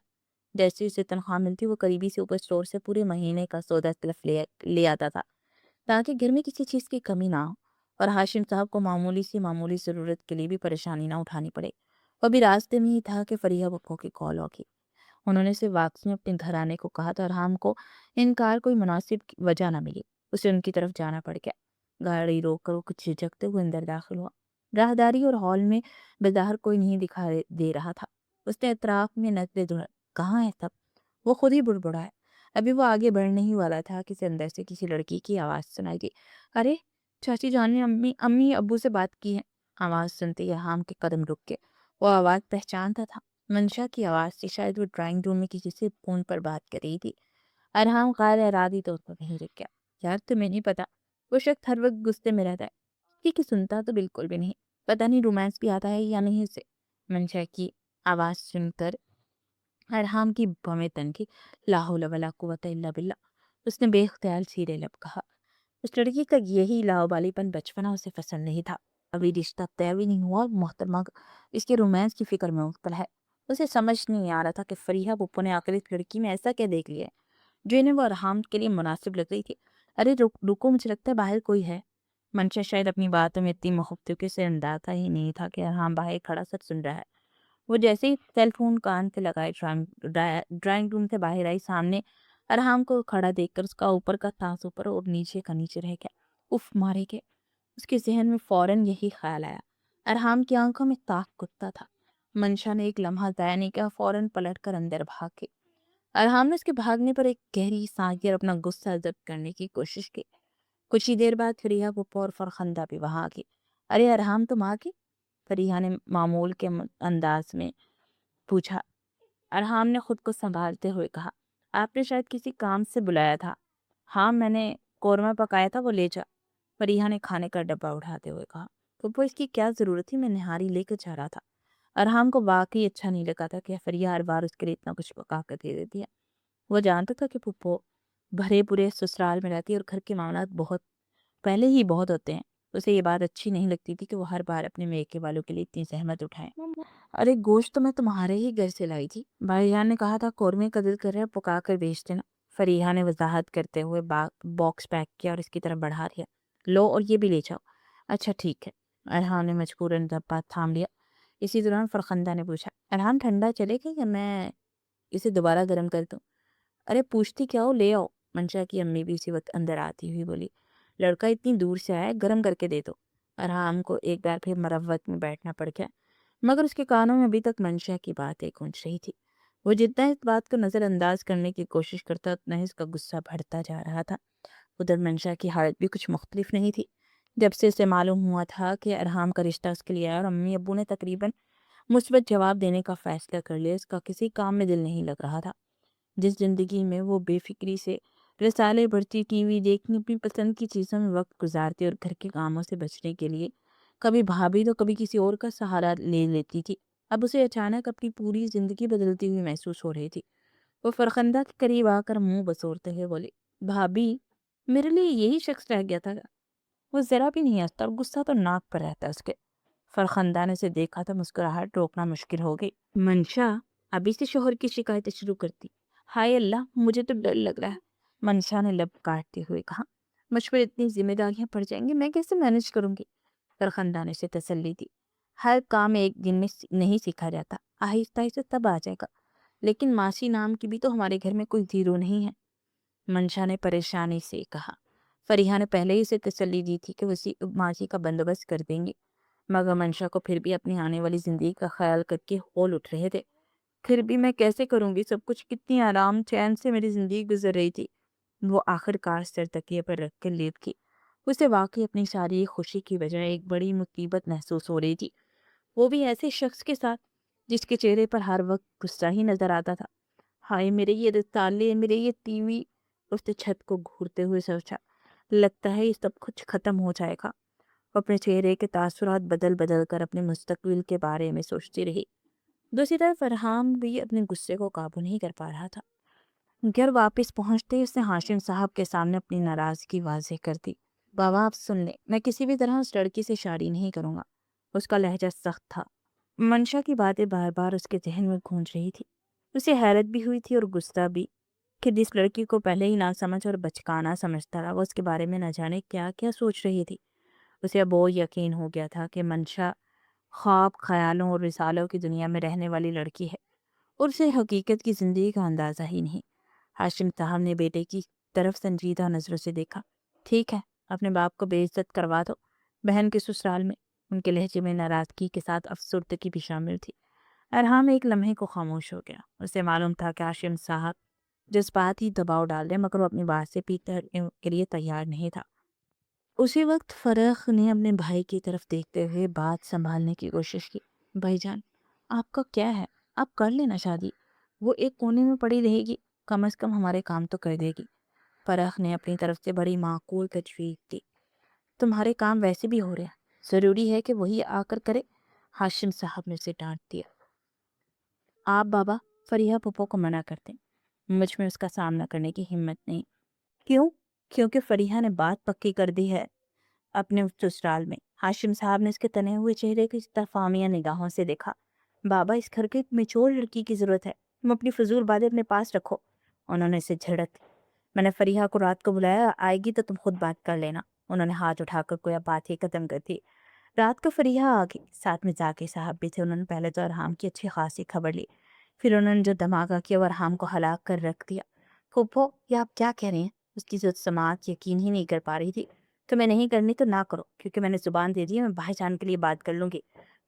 जैसे ही उसे तनख्वाह मिलती, वो करीबी से ऊपर स्टोर से पूरे महीने का सौदा सिर्फ ले ले आता था, ताकि घर में किसी चीज़ की कमी ना हो और हाशिम साहब को मामूली सी मामूली ज़रूरत के लिए भी परेशानी ना उठानी पड़े। वो भी रास्ते में ही था कि फरीहा बप्पो की कॉल होगी। उन्होंने उसे वापस में अपने घर आने को कहा तो अरहाम को इनकार कोई मुनासिब वजह ना मिली। उसे उनकी तरफ जाना पड़ गया। गाड़ी रोक कर वो कुछ झिझकते हुए अंदर दाखिल हुआ। राहदारी और हॉल में बाजार कोई नहीं दिखाई दे रहा था। उसने अतराफ में नजरें दौड़ा, कहाँ है सब? वो खुद ही बुड़बुड़ाया। अभी वो आगे बढ़ने ही वाला था कि अंदर से किसी लड़की की आवाज़ सुनाई दी। अरे, चाची जान ने अम्मी अम्मी अब्बू से बात की है। आवाज़ सुनते ही अरहाम के कदम रुक गए। वो आवाज़ पहचानता था। मंशा की आवाज़ थी। शायद वो ड्राइंग रूम में किसी से फ़ोन पर बात कर रही थी। अरहाम गैर इरादी तौर पर वहीं रुक गया। यार, तुम्हें नहीं पता, वो शख्स हर वक्त गुस्से में रहता है। कि सुनता तो बिल्कुल भी नहीं। पता नहीं रोमांस भी आता है या नहीं उसे। मंशा की आवाज़ सुनकर अरहाम की भवें तनकी। ला हौला वला कुव्वता इल्ला बिल्ला। उसने बेख्तियार सीधे लब कहा। उस लड़की का यही लावालिपन बचपना उसे पसंद नहीं था। अभी रिश्ता तय भी नहीं हुआ और मोहतरमा इसके रोमांस की फिक्र में मुब्तला है। उसे समझ नहीं आ रहा था कि फरीहा पुप्पो ने आखिर इस लड़की में ऐसा क्या देख लिया है जो इन्हें वो अरहाम के लिए मुनासिब लग रही थी। अरे रुको, मुझे लगता है बाहर कोई है। मंशा शायद अपनी बातों में इतनी मुखब्बत से अंदाजा ही नहीं था कि अरहाम बाहर खड़ा सच सुन रहा है। वो जैसे ही सेल फोन कान से लगाए ड्राइंग रूम से बाहर आई, सामने अरहाम को खड़ा देखकर उसका ऊपर का सांस ऊपर और नीचे का नीचे रह गया। उफ मारे के, उसके जहन में फौरन यही ख्याल आया। अरहाम की आंखों में ताक कुत्ता था। मंशा ने एक लम्हा ज़ाया नहीं किया, फौरन पलट कर अंदर भाग गई। अरहाम ने उसके भागने पर एक गहरी सांस ली और अपना गुस्सा जब्त करने की कोशिश की। कुछ ही देर बाद फरीहा पुप्पो और फरखंदा भी वहां आ गई। अरे अरहाम, तुम आ गई? फरीहा ने मामूल के अंदाज में पूछा। अरहाम ने खुद को संभालते हुए कहा, आपने शायद किसी काम से बुलाया था। हाँ, मैंने कौरमा पकाया था, वो ले जा। फरीहा ने खाने का डब्बा उठाते हुए कहा। पप्पो, इसकी क्या जरूरत थी? मैं निहारी लेकर जा रहा था। अरहाम को वाकई अच्छा नहीं लगा था कि फरीहा हर बार उसके लिए इतना कुछ पका कर दे देती है। वो जानता था कि पुप्पो भरे पूरे ससुराल में रहती है और घर के मामलात बहुत पहले ही बहुत होते हैं। उसे ये बात अच्छी नहीं लगती थी कि वो हर बार अपने मेके वालों के लिए इतनी ज़हमत उठाएँ। अरे गोश्त तो मैं तुम्हारे ही घर से लाई थी। भाईजान ने कहा था कौरमे का दिल कर रहा है पका कर बेच देना। फरीहा ने वजाहत करते हुए बॉक्स पैक किया और इसकी तरफ बढ़ा दिया। लो और ये भी ले जाओ। अच्छा ठीक है। अरहान ने मजबूरन डब्बा थाम लिया। इसी दौरान फरखंदा ने पूछा, अरहान ठंडा चलेगा या मैं इसे दोबारा गर्म कर दूं? अरे पूछती क्या हो, ले आओ। मंशा की अम्मी भी इसी वक्त अंदर आती हुई बोली, लड़का इतनी दूर से आया है, गर्म करके दे दो। अरहाम को एक बार फिर मरवत में बैठना पड़ गया, मगर उसके कानों में अभी तक मंशा की बातें गूंज रही थी। वो जितना इस बात को नज़रअंदाज करने की कोशिश करता उतना ही उसका गुस्सा बढ़ता जा रहा था। उधर मंशा की हालत भी कुछ मुख्तलिफ नहीं थी। जब से उसे मालूम हुआ था कि अरहाम का रिश्ता उसके लिए आया और अम्मी अब्बू ने तकरीबन मुस्बत जवाब देने का फैसला कर लिया, उसका किसी काम में दिल नहीं लग रहा था। जिस जिंदगी में वो बेफिक्री से रसाले पढ़ती, टीवी देखनी, अपनी पसंद की चीज़ों में वक्त गुजारती और घर के कामों से बचने के लिए कभी भाभी तो कभी किसी और का सहारा ले लेती थी, अब उसे अचानक अपनी पूरी जिंदगी बदलती हुई महसूस हो रही थी। वो फरखंदा के करीब आकर मुंह बसोरते हुए बोली, भाभी, मेरे लिए यही शख्स रह गया था। वो जरा भी नहीं हंसता और गुस्सा तो नाक पर रहता उसके। फरखंदा ने उसे देखा तो मुस्कुराहट रोकना मुश्किल हो गई। मंशा अभी से शोहर की शिकायतें शुरू करती। हाय अल्लाह, मुझे तो डर लग रहा है। मंशा ने लब काटते हुए कहा, मुझ पर इतनी जिम्मेदारियां पड़ जाएंगी, मैं कैसे मैनेज करूंगी? फरखंदा ने उसे तसल्ली दी, हर काम एक दिन में नहीं सीखा जाता, आहिस्ता आहिस्ता तब आ जाएगा। लेकिन मासी नाम की भी तो हमारे घर में कोई जीरो नहीं है। मंशा ने परेशानी से कहा। फरीहा ने पहले ही उसे तसल्ली दी थी कि उसी मासी का बंदोबस्त कर देंगे, मगर मंशा को फिर भी अपनी आने वाली जिंदगी का ख्याल करके होल उठ रहे थे। फिर भी मैं कैसे करूंगी सब कुछ, कितनी आराम चैन से मेरी जिंदगी गुजर रही थी। वो आखिरकार सर तकिए पर रख कर लेट की। उसे वाकई अपनी सारी खुशी की बजाय एक बड़ी मुसीबत महसूस हो रही थी, वो भी ऐसे शख्स के साथ जिसके चेहरे पर हर वक्त गुस्सा ही नजर आता था। हाय मेरे ये रिश्ताले, मेरे ये टीवी। उसने छत को घूरते हुए सोचा, लगता है ये सब कुछ खत्म हो जाएगा। वो अपने चेहरे के तासुरात बदल बदल कर अपने मुस्तकबिल के बारे में सोचती रही। दूसरी तरफ फरहान भी अपने गुस्से को काबू नहीं कर पा रहा था। घर वापस पहुंचते ही उसने हाशिम साहब के सामने अपनी नाराजगी वाज़ेह कर दी। बाबा आप सुन लें, मैं किसी भी तरह उस लड़की से शादी नहीं करूंगा। उसका लहजा सख्त था। मंशा की बातें बार बार उसके जहन में गूंज रही थी। उसे हैरत भी हुई थी और गुस्सा भी कि जिस लड़की को पहले ही ना समझ और बचकाना समझता था, वो उसके बारे में न जाने क्या क्या सोच रही थी। उसे अब वो यकीन हो गया था कि मंशा ख्वाब, ख्यालों और रिसालों की दुनिया में रहने वाली लड़की है और उसे हकीकत की ज़िंदगी का अंदाज़ा ही नहीं। हाशिम साहब ने बेटे की तरफ संजीदा नज़रों से देखा। ठीक है, अपने बाप को बेइज्जत करवा दो। बहन के ससुराल में। उनके लहजे में नाराज़गी के साथ अफसुर्दगी भी शामिल थी। अरहाम एक लम्हे को खामोश हो गया। उसे मालूम था कि हाशिम साहब जज्बात ही दबाव डाल रहे, मगर वो अपनी बात से पीछे हटने के लिए तैयार नहीं था। उसी वक्त फरख ने अपने भाई की तरफ देखते हुए बात संभालने की कोशिश की। भाईजान, आपका क्या है, आप कर लेना शादी। वो एक कोने में पड़ी रहेगी, कम से कम हमारे काम तो कर देगी। फरख ने अपनी तरफ से बड़ी माकूल तजवीज़ दी। तुम्हारे काम वैसे भी हो रहे हैं, ज़रूरी है कि वही आकर करे? हाशिम साहब ने उसे डांट दिया। आप बाबा, फरीहा पप्पो को मना करते, मुझ में उसका सामना करने की हिम्मत नहीं। क्यों? क्योंकि फरीहा ने बात पक्की कर दी है अपने उस ससुराल में। हाशिम साहब ने उसके तने हुए चेहरे की तफामिया निगाहों से देखा। बाबा, इस घर की एक मेच्योर लड़की की जरूरत है, तुम अपनी फजूल बातें अपने पास रखो। उन्होंने इसे झिड़क दी। मैंने फरीहा को रात को बुलाया, आएगी तो तुम खुद बात कर लेना। उन्होंने हाथ उठाकर कोई बात ही खत्म कर दी। रात को फरीहा आ गई, साथ में जाकिर साहब भी थे। उन्होंने पहले तो अरहाम की अच्छी खासी खबर ली, फिर उन्होंने जो धमाका किया वो अरहाम को हलाक कर रख दिया। फूफो, ये आप क्या कह रही हैं? उसकी जो समाज यकीन ही नहीं कर पा रही थी। तुम्हें नहीं करनी तो ना करो, क्योंकि मैंने जुबान दे दी है, मैं भाईजान के लिए बात कर लूंगी।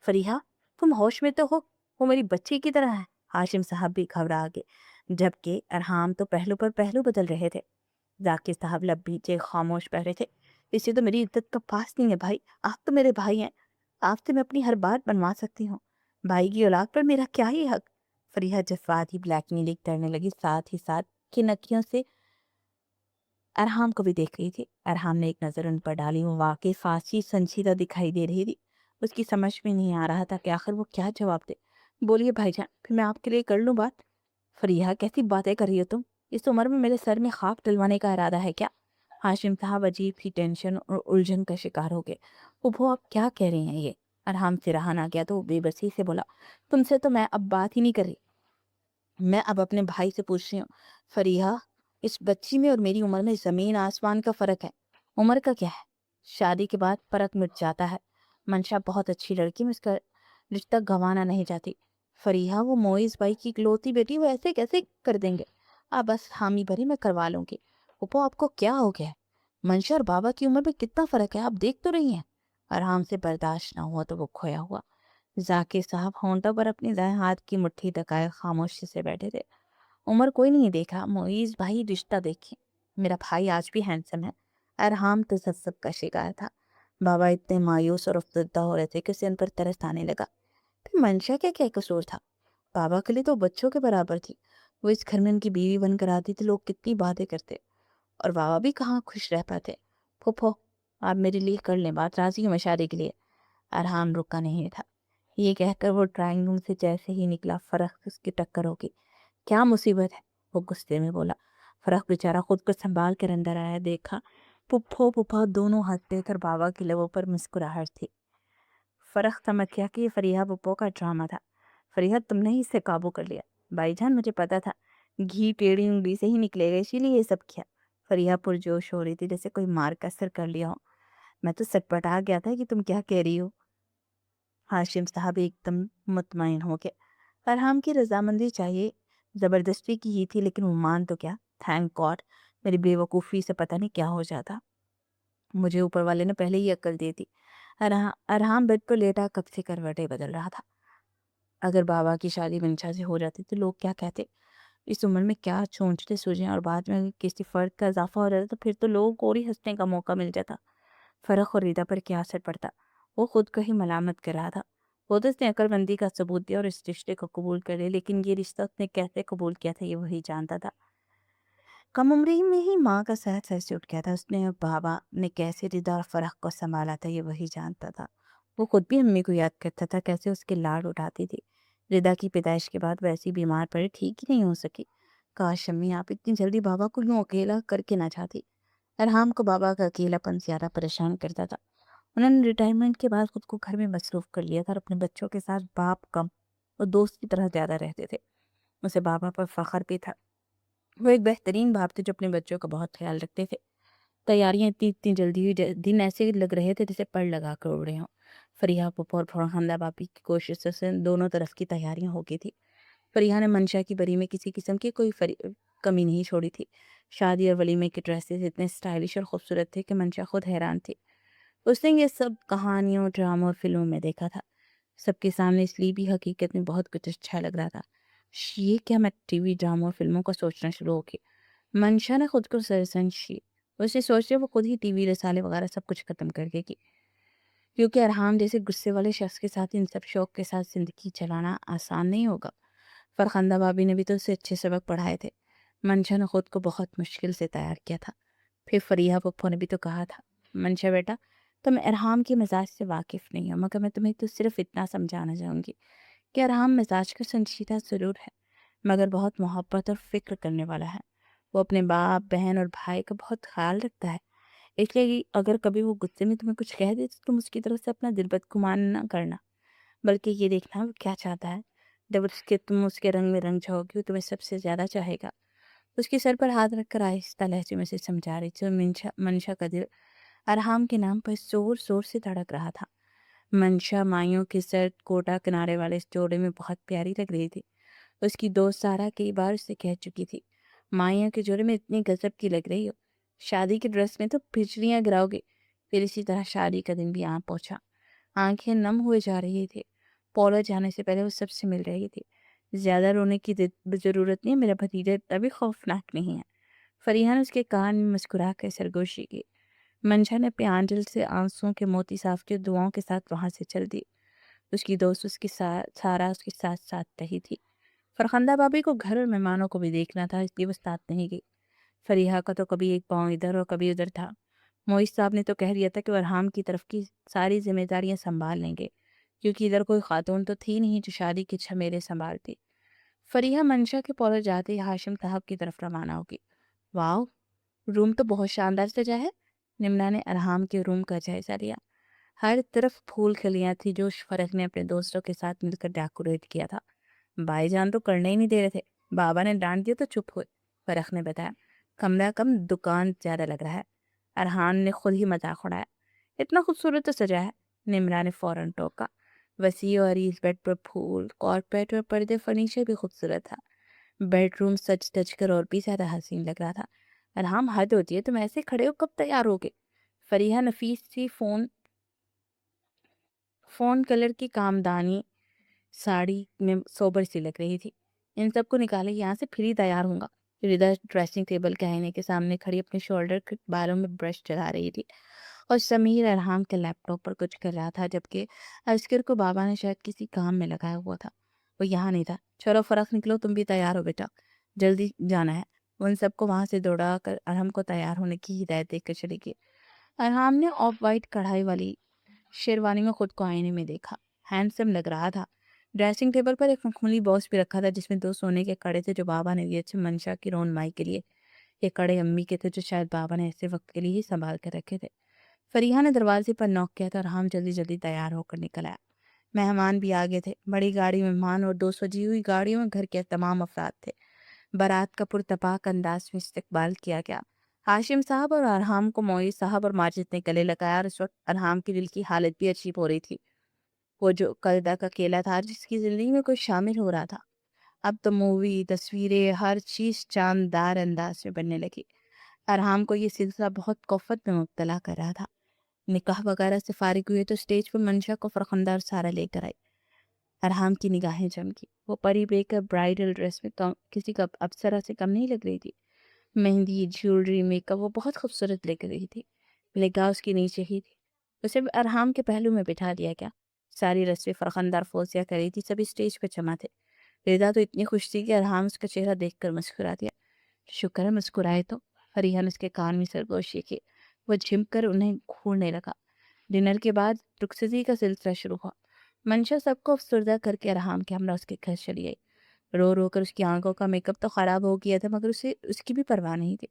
फरीहा, तुम होश में तो हो? वो मेरी बच्ची की तरह है। हाशिम साहब भी घबरा गए, जबकि अरहाम तो पहलू पर पहलू बदल रहे थे। जाकिर साहब लब भींचे खामोश बैठे थे। इसे तो मेरी इज्जत का पास नहीं है भाई, आप तो मेरे भाई हैं, आपसे मैं अपनी हर बात बनवा सकती हूँ। भाई की औलाद पर मेरा क्या ही हक? फरीहा जज्बात ही ब्लैकमेलिंग करने लगी, साथ ही साथ की नकियों से अरहाम को भी देख रही थी। अरहाम ने एक नज़र उन पर डाली, वो वाकई फांसी संजीदा दिखाई दे रही थी। उसकी समझ में नहीं आ रहा था कि आखिर वो क्या जवाब दे। बोलिए भाईजान, फिर मैं आपके लिए कर लूँ बात। फरीहा, कैसी बातें कर रही हो तुम? इस उम्र में मेरे सर में खाक डलवाने का इरादा है क्या? हाशिम साहब अजीब सी टेंशन और उलझन का शिकार हो गए। फूफो आप क्या कह रही हैं ये? अरहाम से रहा ना गया तो वो बेबसी से बोला, तुमसे तो मैं अब बात ही नहीं कर रही, मैं अब अपने भाई से पूछ रही हूँ। फरीहा, इस बच्ची में और मेरी उम्र में जमीन आसमान का फर्क है। उम्र का क्या है, शादी के बाद फर्क मिट जाता है। मंशा बहुत अच्छी लड़की, मैं उसका रिश्ता गंवाना नहीं चाहती। फरीहा, वो मोइज भाई की इकलौती बेटी, वो ऐसे कैसे कर देंगे? आप बस हामी भरी, मैं करवा लूंगी। उपो आपको क्या हो गया है? मंशा और बाबा की उम्र में कितना फर्क है, आप देख तो रही हैं। आराम से बर्दाश्त ना हुआ तो वो खोया हुआ। जाकिर साहब होंठों पर अपनी दाएं हाथ की मुट्ठी दबाए खामोशी से बैठे थे। उम्र कोई नहीं देखा मोइज भाई, रिश्ता देखिए। मेरा भाई आज भी हैंडसम है। अरहाम तसव्वुफ का शिकार था। बाबा इतने मायूस और अफसरदा हो रहे थे कि उसे उन पर तरस आने लगा। फिर मंशा क्या क्या कसूर था? बाबा के लिए तो बच्चों के बराबर थी। वो इस घर में उनकी बीवी बनकर आती थी, लोग कितनी बातें करते। और बाबा भी कहाँ खुश रह पाते। फुफो, आप मेरे लिए कर लें बात, राजी हूँ मैं शादी के लिए। अरहाम रुका नहीं था। ये कहकर वो ड्राइंग रूम से जैसे ही निकला, फरख उसकी टक्कर होगी। क्या मुसीबत है? वो गुस्से में बोला। फरख बेचारा खुद को संभाल कर अंदर आया, देखा पुप्पो पुप्पा दोनों हंसते थे और बाबा की लबों पर मुस्कुराहट थी। फरख समझ गया कि ये फरीहा पुप्पो का ड्रामा था। फरीहा, तुमने ही इसे काबू कर लिया। भाईजान, मुझे पता था घी टेढ़ी उंगली से ही निकलेगा, इसीलिए ये सब किया। फरीहा पुरजोश हो रही थी, जैसे कोई मार का असर कर लिया हो। मैं तो सटपटा गया था कि तुम क्या कह रही हो। हाशिम साहब एकदम मुतमईन हो गए। फरहाम की रजामंदी चाहिए, ज़बरदस्ती की ही थी, लेकिन वो मान तो क्या। थैंक गॉड, मेरी बेवकूफ़ी से पता नहीं क्या हो जाता। मुझे ऊपर वाले ने पहले ही अक्ल दे दी। अरहाम बेड पर लेटा कब से करवटें बदल रहा था। अगर बाबा की शादी मंशा से हो जाती तो लोग क्या कहते? इस उम्र में क्या सोचते सूझे, और बाद में अगर किसी फ़र्द का इजाफा हो जाता तो फिर तो लोगों को और ही हंसने का मौका मिल जाता। फ़र्क और रिदा पर क्या असर पड़ता? वो खुद को ही मलामत कर रहा था। वो तो उसने अक्लमंदी का सबूत दिया और इस रिश्ते को कबूल कर लिया, लेकिन ये रिश्ता उसने कैसे कबूल किया था ये वही जानता था। कम उम्र ही में ही माँ का साथ सर से उठ गया था उसने, और बाबा ने कैसे रिदा और फ़र्क को संभाला था ये वही जानता था। वो खुद भी अम्मी को याद करता था, कैसे उसके लाड उठाती थी। रिदा की पैदाइश के बाद वैसी बीमार पड़े, ठीक ही नहीं हो सकी। काश अम्मी आप इतनी जल्दी बाबा को यूँ अकेला करके ना जाती। अरहाम को बाबा का अकेलापन ज़्यादा परेशान करता था। उन्होंने रिटायरमेंट के बाद खुद को घर में मसरूफ़ कर लिया था और अपने बच्चों के साथ बाप कम और दोस्त की तरह ज़्यादा रहते थे। उसे बाबा पर फ़ख्र भी था। वो एक बेहतरीन बाप थे जो अपने बच्चों का बहुत ख्याल रखते थे। तैयारियां इतनी इतनी जल्दी हुई, दिन ऐसे लग रहे थे जैसे पड़ लगा कर उड़ रहे हों। फरीहा पप्पा और फरहानदा बापी की कोशिशों से दोनों तरफ की तैयारियां हो गई थी। फरीहा ने मंशा की बरी में किसी किस्म की कमी नहीं छोड़ी थी। शादी और वलीमे के ड्रेसेस इतने स्टाइलिश और खूबसूरत थे कि मंशा खुद हैरान थी। उसने ये सब कहानियों, ड्रामों और फ़िल्मों में देखा था। सबके सामने इसलिए भी हकीकत में बहुत कुछ अच्छा लग रहा था। ये क्या, मैं टीवी ड्रामों और फ़िल्मों को सोचना शुरू हो गई। मंशा ने खुद को सरसंशी, उसे सोच वो खुद ही टीवी रिसाले वगैरह सब कुछ ख़त्म कर देगी। क्योंकि अरहाम जैसे गुस्से वाले शख्स के साथ इन सब शौक के साथ ज़िंदगी चलाना आसान नहीं होगा। फरखंदा भाभी ने भी तो उसे अच्छे सबक पढ़ाए थे। मंशा ने खुद को बहुत मुश्किल से तैयार किया था। फिर फरीहा पप्पो ने भी तो कहा था, मंशा बेटा, तुम अरहाम के मिजाज से वाकिफ़ नहीं हो, मगर मैं तुम्हें तो सिर्फ इतना समझाना चाहूँगी कि अरहाम मिजाज का संजीदा ज़रूर है, मगर बहुत मोहब्बत और फ़िक्र करने वाला है। वो अपने बाप, बहन और भाई का बहुत ख़्याल रखता है। इसलिए अगर कभी वो गुस्से में तुम्हें कुछ कह दे तो तुम उसकी तरफ से अपना दिल बदगुमान ना करना, बल्कि ये देखना वो क्या चाहता है। जब तुम उसके रंग में रंग जाओगी, वो तुम्हें सबसे ज़्यादा चाहेगा। उसके सर पर हाथ रखकर आहिस्ता लहजे में से समझा रही थी, और मंशा का दिल अरहाम के नाम पर ज़ोर-ज़ोर से धड़क रहा था। मंशा माइयों के सर्द कोटा किनारे वाले इस जोड़े में बहुत प्यारी लग रही थी। उसकी दोस्त सारा कई बार उससे कह चुकी थी, माइयों के जोड़े में इतनी गजब की लग रही हो, शादी की ड्रेस में तो बिजलियाँ गिराओगे। फिर इसी तरह शादी का दिन भी आ पहुंचा। आंखें नम हुए जा रही थी। पौला जाने से पहले वो सबसे मिल रही थी। ज्यादा रोने की जरूरत नहीं है, मेरा भतीजा इतना भी खौफनाक नहीं है। फरीहा ने उसके कान में मुस्कुरा कर सरगोशी की। मंशा ने अपने आंचल से आंसुओं के मोती साफ किए, दुआओं के साथ वहां से चल दी। उसकी दोस्त उसके साथ सारा उसके साथ साथ रही थी। फरखंदा भाभी को घर और मेहमानों को भी देखना था, इसलिए वो साथ नहीं गई। फरीहा का तो कभी एक पाँव इधर और कभी उधर था। मोइस साहब ने तो कह दिया था कि वो अरहाम की तरफ की सारी जिम्मेदारियां संभाल लेंगे, क्योंकि इधर कोई खातून तो थी नहीं जो शादी के झमेले संभालती। फरीहा मंशा के पौधे जाते ही हाशिम साहब की तरफ रवाना होगी। वाह, روم تو بہت شاندار سجا ہے۔ نمرا نے ارحام کے روم کا جائزہ لیا۔ ہر طرف پھول کھلیاں تھی جو فرح نے اپنے دوستوں کے ساتھ مل کر ڈیکوریٹ کیا تھا۔ بھائی جان تو کرنے ہی نہیں دے رہے تھے، بابا نے ڈانٹ دیا تو چپ ہوئے۔ فرح نے بتایا، کمرہ کم دکان زیادہ لگ رہا ہے۔ ارحان نے خود ہی مذاق اڑایا، اتنا خوبصورت تو سجا ہے۔ نمرا نے فوراً ٹوکا، وسیع اور عریض بیڈ پر پھول، کارپیٹ اور پردے، فرنیچر بھی خوبصورت تھا۔ بیڈ روم سج دج کر اور بھی زیادہ حسین لگ رہا تھا۔ ارحام، حد ہوتی ہے، تم ایسے کھڑے ہو کب تیار ہوگے؟ فریحہ نفیس سی فون کلر کی کامدانی ساڑی میں سوبر سی لگ رہی تھی۔ ان سب کو نکالے یہاں سے، پھر ہی تیار ہوں گا۔ ردا ڈریسنگ ٹیبل کے آئینے کے سامنے کھڑی اپنے شولڈر کے بالوں میں برش چلا رہی تھی، اور سمیر ارحام کے لیپ ٹاپ پر کچھ کر رہا تھا، جبکہ عسکر کو بابا نے شاید کسی کام میں لگایا ہوا تھا، وہ یہاں نہیں تھا۔ چلو فرق نکلو، تم بھی تیار ہو بیٹا، جلدی جانا ہے۔ ان سب کو وہاں سے دوڑا کر ارحم کو تیار ہونے کی ہدایت دے کر چلی گئی۔ ارحام نے آف وائٹ کڑھائی والی شیروانی میں خود کو آئینے میں دیکھا، ہینڈسم لگ رہا تھا۔ ڈریسنگ ٹیبل پر ایک مخملی باکس بھی رکھا تھا جس میں 2 سونے کے کڑے تھے جو بابا نے دیے تھے منشا کی رونمائی کے لیے۔ یہ کڑے امی کے تھے جو شاید بابا نے ایسے وقت کے لیے ہی سنبھال کر رکھے تھے۔ فریحہ نے دروازے پر نوک کیا تھا اور ارحام جلدی جلدی تیار ہو کر نکل آیا۔ مہمان بھی آگے تھے، بڑی گاڑی میں مہمان اور 2 سجی ہوئی گاڑیوں میں گھر کے تمام افراد تھے۔ بارات کا پرتپاک انداز میں استقبال کیا گیا۔ ہاشم صاحب اور ارحام کو مولوی صاحب اور ماجد نے گلے لگایا، اور اس وقت ارحام کی دل کی حالت بھی عجیب ہو رہی تھی۔ وہ جو کل تک اکیلا تھا، جس کی زندگی میں کوئی شامل ہو رہا تھا، اب تو مووی، تصویریں، ہر چیز شاندار انداز میں بننے لگی۔ ارحام کو یہ سلسلہ بہت کوفت میں مبتلا کر رہا تھا۔ نکاح وغیرہ سے فارغ ہوئے تو اسٹیج پر منشا کو فرخندہ سارا لے کر آئی۔ ارحام کی نگاہیں چمکی، وہ پری بیکر برائیڈل ڈریس میں کسی کا ابصرہ سے کم نہیں لگ رہی تھی۔ مہندی، جیولری، میک اپ، وہ بہت خوبصورت لگ رہی تھی۔ نگاہ اس کی نیچے ہی تھی۔ اسے ارحام کے پہلو میں بٹھا دیا گیا۔ ساری رسمیں فرخندار فوزیہ کر رہی تھی، سبھی اسٹیج پہ جمع تھے۔ ردا تو اتنی خوش تھی کہ ارحام اس کا چہرہ دیکھ کر مسکرا دیا۔ شکر ہے مسکرائے تو۔ فریحہ نے اس کے کان میں سرگوشی کی۔ وہ جھم کر انہیں گھورنے لگا۔ ڈنر کے بعد رخصتی کا سلسلہ شروع ہوا۔ منشا سب کو افسردہ کر کے ارحام کے ہمراہ اس کے گھر چلی آئی۔ رو رو کر اس کی آنکھوں کا میک اپ تو خراب ہو گیا تھا، مگر اسے اس کی بھی پرواہ نہیں تھی۔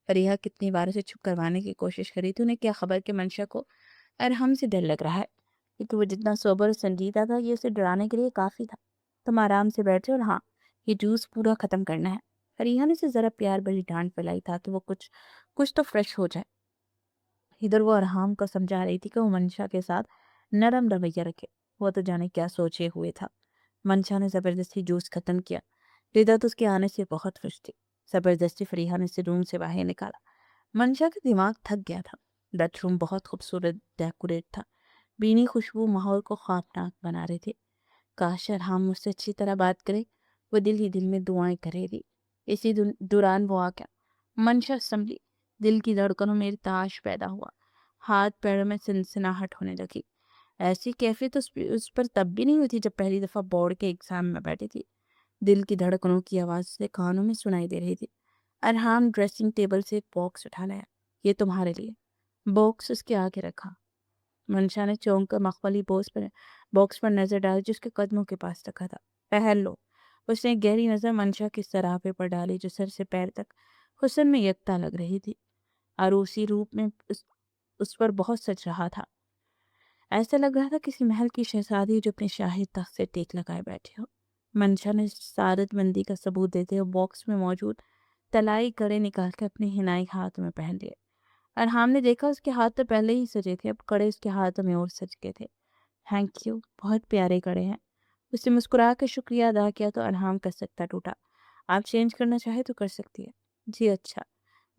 فریحہ کتنی بار اسے چپ کروانے کی کوشش کری تھی، انہیں کیا خبر کہ منشا کو ارحم سے ڈر لگ رہا ہے، کیونکہ وہ جتنا سوبر اور سنجیدہ تھا یہ اسے ڈرانے کے لیے کافی تھا۔ تم آرام سے بیٹھے اور ہاں، یہ جوس پورا ختم کرنا ہے۔ فریحہ نے اسے ذرا پیار بھری ڈانٹ پلائی تاکہ وہ کچھ تو فریش ہو جائے۔ ادھر وہ ارحام کو سمجھا رہی تھی کہ وہ منشا کے ساتھ نرم رویہ رکھے، وہ تو جانے کیا سوچے ہوئے تھا۔ منشا نے زبردستی جوس ختم کیا۔ ردا تو اس کے آنے سے بہت خوش تھی۔ زبردستی فریحہ نے اسے روم سے باہر نکالا۔ منشا کا دماغ تھک گیا تھا۔ بیڈ روم بہت خوبصورت ڈیکوریٹ تھا، بینی خوشبو ماحول کو خوابناک بنا رہے تھے۔ کاش ارحام مجھ سے اچھی طرح بات کرے، وہ دل ہی دل میں دعائیں کرے دی۔ اسی دوران وہ آ گیا۔ منشا سنبھلی، دل کی دھڑکنوں میں ارتعاش پیدا ہوا، ہاتھ پیروں میں سنسناہٹ ہونے لگی۔ ایسی کیفیت اس پر تب بھی نہیں ہوئی تھی جب پہلی دفعہ بورڈ کے ایگزام میں بیٹھی تھی۔ دل کی دھڑکنوں کی آواز سے کانوں میں سنائی دے رہی تھی۔ ارحام ڈریسنگ ٹیبل سے ایک باکس اٹھا لایا۔ یہ تمہارے لیے۔ باکس اس کے آگے رکھا۔ منشا نے چونک کر مخملی باکس پر نظر ڈالی جو اس کے قدموں کے پاس رکھا تھا۔ پہن لو۔ اس نے گہری نظر منشا کے سراپے پر ڈالی جو سر سے پیر تک حسن میں یکتا لگ رہی تھی۔ عروسی روپ میں اس پر بہت سج رہا تھا۔ ایسا لگ رہا تھا کسی محل کی شہزادی جو اپنے شاہی تخت سے ٹیک لگائے بیٹھے ہو۔ منشا نے سعادت مندی کا ثبوت دیتے ہوئے باکس میں موجود طلائی کڑے نکال کے اپنے حنائی ہاتھ میں پہن لیے۔ ارحام نے دیکھا اس کے ہاتھ تو پہلے ہی سجے تھے، اب کڑے اس کے ہاتھوں میں اور سج گئے تھے۔ تھینک یو، بہت پیارے کڑے ہیں۔ اسے مسکرا کر شکریہ ادا کیا تو ارحام کا سکتہ ٹوٹا۔ آپ چینج کرنا چاہے تو کر سکتی ہے۔ جی اچھا۔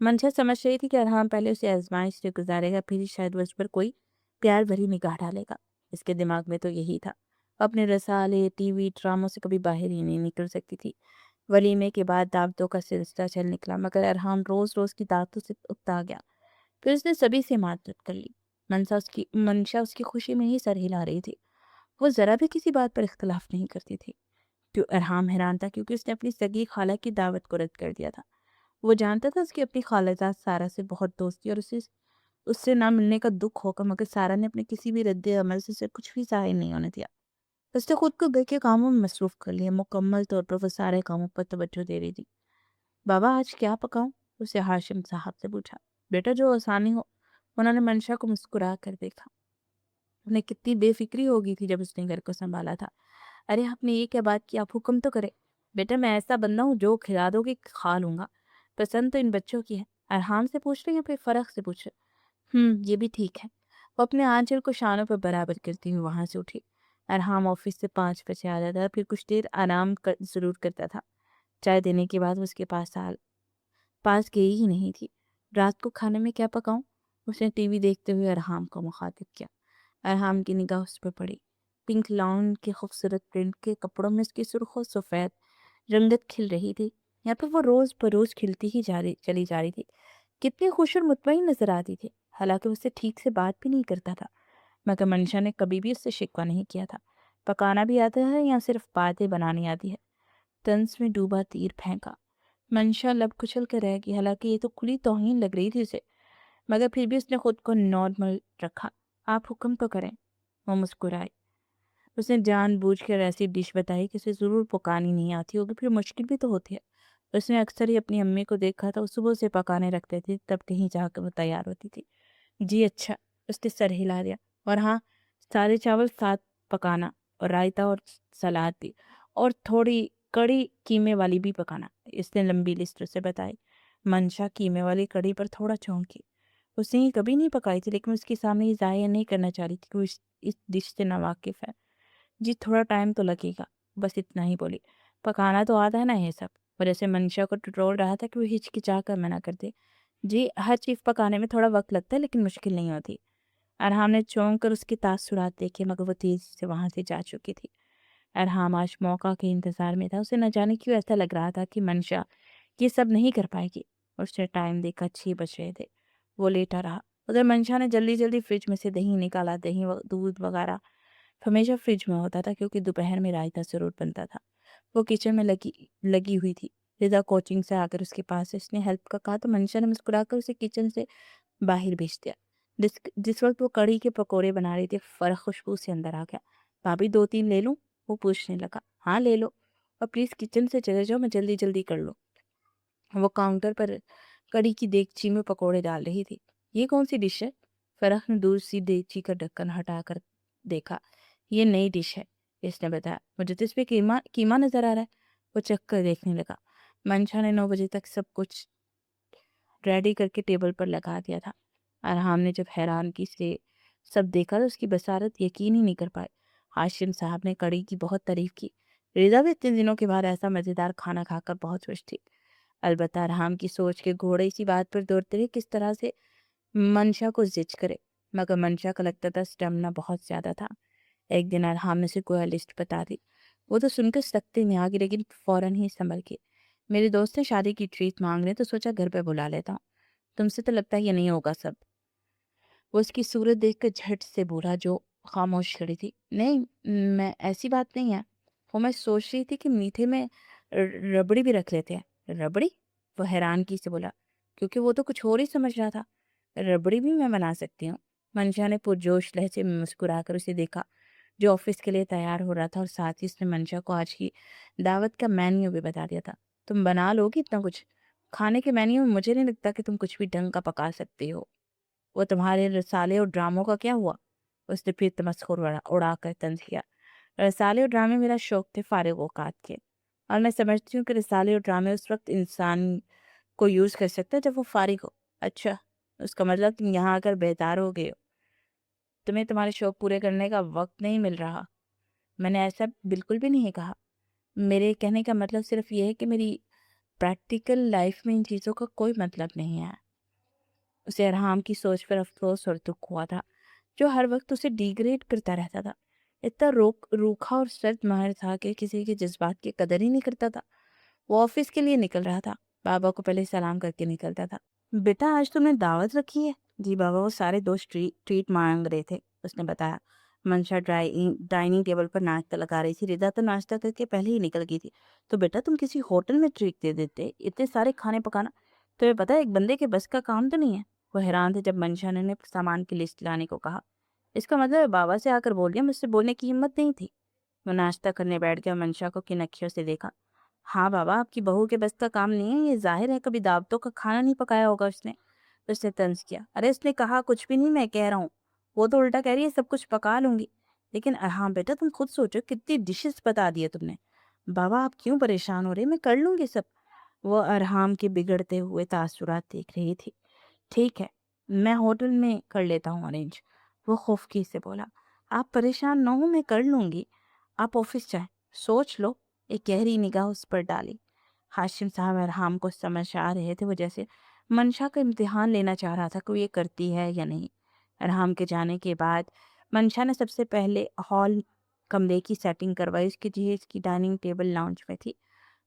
منشا سمجھ رہی تھی کہ ارحام پہلے اسے آزمائش سے گزارے گا، پھر ہی شاید وہ اس پر کوئی پیار بھری نگاہ ڈالے گا۔ اس کے دماغ میں تو یہی تھا۔ اپنے رسالے، ٹی وی، ڈراموں سے کبھی باہر ہی نہیں نکل سکتی تھی۔ ولیمے کے بعد دعوتوں کا سلسلہ چل نکلا، مگر ارحام روز روز کی دعوتوں سے اکتا گیا۔ پھر اس نے سبھی سے معذرت کر لی۔ منشا اس کی خوشی میں ہی سر ہلا رہی تھی۔ وہ ذرا بھی کسی بات پر اختلاف نہیں کرتی تھی۔ ارحام حیران تھا کیونکہ اس نے اپنی سگی خالہ کی دعوت کو رد کر دیا تھا۔ وہ جانتا تھا اس کی اپنی خالہ زاد سارا سے بہت دوستی اور اس سے نہ ملنے کا دکھ ہوگا، مگر سارا نے اپنے کسی بھی رد عمل سے کچھ بھی ظاہر نہیں ہونے دیا۔ اس نے خود کو گھر کے کاموں میں مصروف کر لیا، مکمل طور پر وہ سارے کاموں پر توجہ دے رہی تھی۔ بابا آج کیا پکاؤں؟ उससे हाशिम साहब से पूछा। बेटा जो आसानी हो। उन्होंने मंशा को मुस्कुरा कर देखा। उन्हें कितनी बेफिक्री हो गई थी जब उसने घर को संभाला था। अरे आपने ये क्या बात की, आप हुक्म तो करें। बेटा मैं ऐसा बंदा हूँ जो खिला दोगे खा लूंगा। पसंद तो इन बच्चों की है। अरहाम से पूछ रहे हैं या फिर फर्क से पूछ रहे? ये भी ठीक है। वो अपने आंचल को शानों पर बराबर करती हुई वहां से उठी। अरहाम ऑफिस से 5 बजे आ जाता, फिर कुछ देर जरूर करता था। चाय देने के बाद वो उसके पास गई ही नहीं थी। रात को खाने में क्या पकाऊं? उसने टीवी देखते हुए अरहाम को मुखातिब किया। अरहाम की निगाह उस पर पड़ी। पिंक लॉन के खूबसूरत प्रिंट के कपड़ों में उसकी सुर्ख और सफ़ेद रंगत खिल रही थी। यहाँ पर वो रोज बरोज खिलती ही चली जा रही थी। कितनी खुश और मुतमईन नजर आती थी। हालांकि उससे ठीक से बात भी नहीं करता था, मगर मंशा ने कभी भी उससे शिकवा नहीं किया था। पकाना भी आता है या सिर्फ बातें बनानी आती है? तंज में डूबा तीर फेंका। मंशा लब कुचल कर रह गई। हालांकि ये तो खुली तौहीन लग रही थी उसे, मगर फिर भी उसने खुद को नॉर्मल रखा। आप हुक्म तो करें। वो मुस्कुराई। उसने जानबूझकर ऐसी डिश बताई कि उसे ज़रूर पकानी नहीं आती होगी, फिर मुश्किल भी तो होती है। उसने अक्सर ही अपनी अम्मी को देखा था, वो सुबह से पकाने रखते थे, तब कहीं जाकर वो तैयार होती थी। जी अच्छा। उसने सर हिला दिया। और हाँ, सारे चावल साथ पकाना, और रायता और सलाद भी, और थोड़ी कड़ी कीमे वाली भी पकाना। इसने लंबी लिस्ट उसे बताई। मंशा कीमे वाली कड़ी पर थोड़ा चौंकी। उसने ये कभी नहीं पकाई थी, लेकिन उसके सामने ये जाहिर नहीं करना चाह रही थी कि वो इस डिश से नावाकिफ है। जी थोड़ा टाइम तो लगेगा, बस इतना ही बोली। पकाना तो आता है ना ये सब। और जैसे मंशा को टटोल रहा था कि वो हिचकिचा कर मना कर दे। जी हर चीज़ पकाने में थोड़ा वक्त लगता है, लेकिन मुश्किल नहीं होती। अरहाम ने चौंक कर उसके तासुरात देखे, मगर वो तेजी से वहां से जा चुकी थी। अरहाम आज मौका के इंतजार में था। उसे न जाने क्यों ऐसा लग रहा था कि मंशा ये सब नहीं कर पाएगी। उसने टाइम देखा, 6 बज रहे थे। वो लेटा रहा। उधर मंशा ने जल्दी जल्दी फ्रिज में से दही निकाला। दही दूध वगैरह हमेशा फ्रिज में होता था, क्योंकि दोपहर में रायता जरूर बनता था। वो किचन में लगी लगी हुई थी। रिदा कोचिंग से आकर उसके पास इसने हेल्प का कहा, तो मंशा ने मुस्कुराकर उसे किचन से बाहर भेज दिया। जिस वक्त वो कढ़ी के पकोड़े बना रही थी, फर्क खुशबू से अंदर आ गया। भाभी 2-3 ले लूं? वो पूछने लगा। हाँ ले लो, और प्लीज किचन से चले जाओ, मैं जल्दी जल्दी कर लूँ। वो काउंटर पर कढ़ी की देगची में पकोड़े डाल रही थी। ये कौन सी डिश है? फरह ने दूर सी देगची का ढक्कन हटाकर देखा। ये नई डिश है, इसने बताया। मुझे तो इस पे कीमा कीमा नजर आ रहा है। वो चक्कर देखने लगा। मंशा ने 9 बजे तक सब कुछ रेडी करके टेबल पर लगा दिया था। अरहाम ने जब हैरानगी से सब देखा तो उसकी बसारत यकीन ही नहीं कर पाए। हाशिम साहब ने कढ़ी की बहुत तारीफ की। रिदा भी इतने दिनों के बाद ऐसा मज़ेदार खाना खाकर बहुत खुश थी। अलबत्ता अरहाम की सोच के घोड़े इसी बात पर दौड़ते रहे किस तरह से मंशा को जिच करे। मगर मंशा का लगता था स्टेमिना बहुत ज्यादा था। एक दिन अरहाम ने उसे कोई लिस्ट बता दी। वो तो सुनकर सख्ते में आ गई, लेकिन फौरन ही संभल के। मेरे दोस्त ने शादी की ट्रीट मांग रहे, तो सोचा घर पे बुला लेता हूँ। तुमसे तो लगता है ये नहीं होगा सब। वो उसकी सूरत देखकर झट से बोला, जो खामोश खड़ी थी। नहीं, मैं ऐसी बात नहीं है। वो मैं सोच रही थी कि मीठे में रबड़ी भी रख लेते हैं। रबड़ी? वो हैरानगी से बोला, क्योंकि वो तो कुछ और ही समझ रहा था। रबड़ी भी मैं बना सकती हूँ। मंशा ने पुरजोश लहजे में मुस्कुराकर उसे देखा, जो ऑफिस के लिए तैयार हो रहा था, और साथ ही उसने मंशा को आज की दावत का मेन्यू भी बता दिया था। तुम बना लोगी इतना कुछ? खाने के मेन्यू में मुझे नहीं लगता कि तुम कुछ भी ढंग का पका सकती हो। वो तुम्हारे रसाले और ड्रामों का क्या हुआ? उसने फिर तमस्खुर उड़ाकर तंज किया। रसाले और ड्रामे मेरा शौक थे फारिग औकात के, और मैं समझती हूँ कि रसाले और ड्रामे उस वक्त इंसान को यूज कर सकता है जब वो फारिग हो। अच्छा, उसका मतलब तुम यहाँ आकर बेकार हो गए हो। तुम्हें तुम्हारे शौक पूरे करने का वक्त नहीं मिल रहा। मैंने ऐसा बिल्कुल भी नहीं कहा। मेरे कहने का मतलब सिर्फ ये है कि मेरी प्रैक्टिकल लाइफ में इन चीज़ों का कोई मतलब नहीं है। उसे अरहाम की सोच पर अफसोस और दुख हुआ था, जो हर वक्त उसे डिग्रेड करता रहता था। इतना रूखा और सर्द माहिर था कि किसी के जज्बात की कदर ही नहीं करता था। वो ऑफिस के लिए निकल रहा था। बाबा को पहले सलाम करके निकलता था। बेटा आज तुमने दावत रखी है? जी बाबा, वो सारे दोस्त ट्रीट मांग रहे थे, उसने बताया। मंशा डाइनिंग टेबल पर नाश्ता लगा रही थी। रिदा तो नाश्ता करके पहले ही निकल गई थी। तो बेटा तुम किसी होटल में ट्रीट दे देते, इतने सारे खाने पकाना तुम्हें पता है एक बंदे के बस का काम तो नहीं है। वो हैरान थे जब मंशा ने उन्हें सामान की लिस्ट लाने को कहा। इसका मतलब है बाबा से आकर बोल दिया, मुझसे बोलने की हिम्मत नहीं थी। वो नाश्ता करने बैठ गया। मंशा को किन अखियों से देखा। हाँ बाबा, आपकी बहू के बस का काम नहीं है, ये ज़ाहिर है कभी दावतों का खाना नहीं पकाया होगा उसने। उसने तंज़ किया। अरे उसने कहा कुछ भी नहीं, मैं कह रहा हूँ। वो तो उल्टा कह रही है सब कुछ पका लूँगी। लेकिन हाँ बेटा, तुम खुद सोचो कितनी डिशेज़ बता दी है तुमने। बाबा आप क्यों परेशान हो रहे हैं? मैं कर लूँगी सब। वो अरहाम के बिगड़ते हुए तासुरात देख रही थी। ठीक है, मैं होटल में कर लेता हूँ अरेंज। वो खौफकी से बोला। आप परेशान ना हो, मैं कर लूँगी। आप ऑफिस जाएँ, सोच लो। एक गहरी निगाह उस पर डाली। हाशिम साहब अरहाम को समझ आ रहे थे, वो जैसे मंशा का इम्तिहान लेना चाह रहा था कि वो ये करती है या नहीं। अरहाम के जाने के बाद मंशा ने सबसे पहले हॉल कमरे की सेटिंग करवाई। उसकी जहेज की डाइनिंग टेबल लाउंज में थी।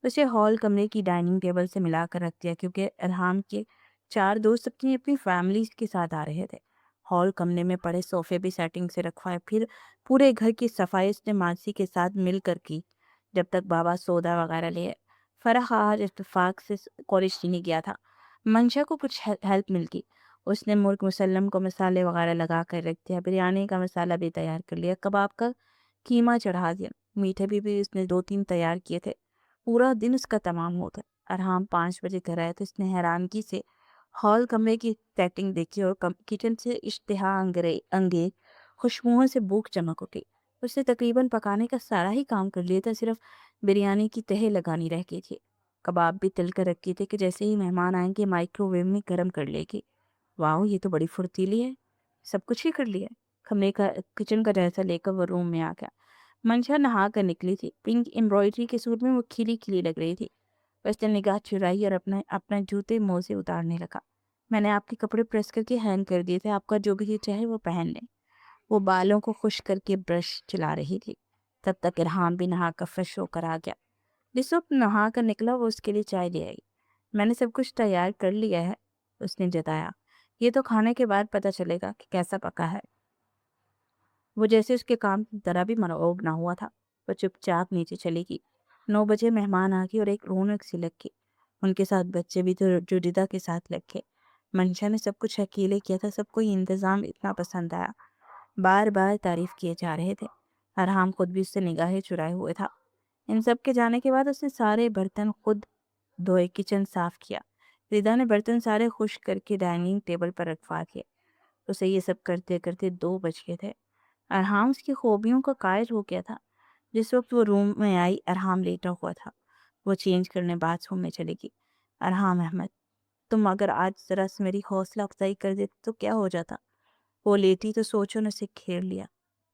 उसे हॉल कमरे की डाइनिंग टेबल से मिलाकर रख दिया क्योंकि अरहाम के 4 दोस्त अपनी अपनी फैमिलीज़ के साथ आ रहे थे। हॉल कमरे में पड़े सोफ़े भी सेटिंग से रखवाए, फिर पूरे घर की सफाई उसने मासी के साथ मिलकर की, जब तक बाबा सौदा वगैरह ले आए। फ़राह आज इत्तेफ़ाक से कॉलेज नहीं गया था। मंशा को कुछ हेल्प मिल गई। उसने मुर्ग मुसल्लम को मसाले वगैरह लगा कर रख दिया, बिरयानी का मसाला भी तैयार कर लिया, कबाब का कीमा चढ़ा दिया, मीठे भी उसने 2-3 तैयार किए थे। पूरा दिन उसका तमाम हो गया। अरहाम 5 बजे घर आया तो उसने हैरानगी से हॉल कमरे की सेटिंग देखी और किचन से इश्तिहा अंगेज खुशबुओं से भूख चमक उठी। उसने तकरीबन पकाने का सारा ही काम कर लिया था, सिर्फ बिरयानी की तह लगानी रह गई थी। कबाब भी तल कर रखे थे कि जैसे ही मेहमान आएंगे माइक्रोवेव में गर्म कर लेगी। वाह, ये तो बड़ी फुर्तीली है, सब कुछ ही कर लिया। कमरे का किचन का जैसा लेकर वो रूम में आ गया। मंशा नहा कर निकली थी। पिंक एम्ब्रॉयडरी के सूट में वो खिली खिली लग रही थी। उसने निगाह चुराई और अपना अपना जूते मुंह से उतारने लगा। मैंने आपके कपड़े प्रेस करके हैंग कर दिए थे, आपका जो भी चाहे वो पहन लें। वो बालों को खुश करके ब्रश चला रही थी। तब तक इरहाम भी नहा कर फ्रेश होकर आ गया। जिस वक्त नहा कर निकला वो उसके लिए चाय ले आई। मैंने सब कुछ तैयार कर लिया है, उसने जताया। ये तो खाने के बाद पता चलेगा कि कैसा पका है। वो जैसे उसके काम की तरह भी मरोग ना हुआ था। वो चुपचाप नीचे चली गई। 9 बजे मेहमान आ गए और एक रौनक सी लग गई। उनके साथ बच्चे भी थे जो रिदा के साथ लग गए। मंशा ने सब कुछ अकेले किया था, सबको ये इंतज़ाम इतना पसंद आया। बार बार तारीफ किए जा रहे थे। अरहाम खुद भी उससे निगाहें चुराए हुए था। इन सब के जाने के बाद उसने सारे बर्तन खुद धोए, किचन साफ किया। रिदा ने बर्तन सारे खुश करके डाइनिंग टेबल पर रखवा दिए। उसे ये सब करते करते 2 बज गए थे। अरहाम उसकी खूबियों का कायल हो गया था। जिस वक्त वो रूम में आई अरहाम लेटा हुआ था। वो चेंज करने बाथरूम में चली गई। अरहाम अहमद, तुम अगर आज ज़रा सी मेरी हौसला अफजाई कर देते तो क्या हो जाता। वो लेटी तो सोचो ने उसे घेर लिया।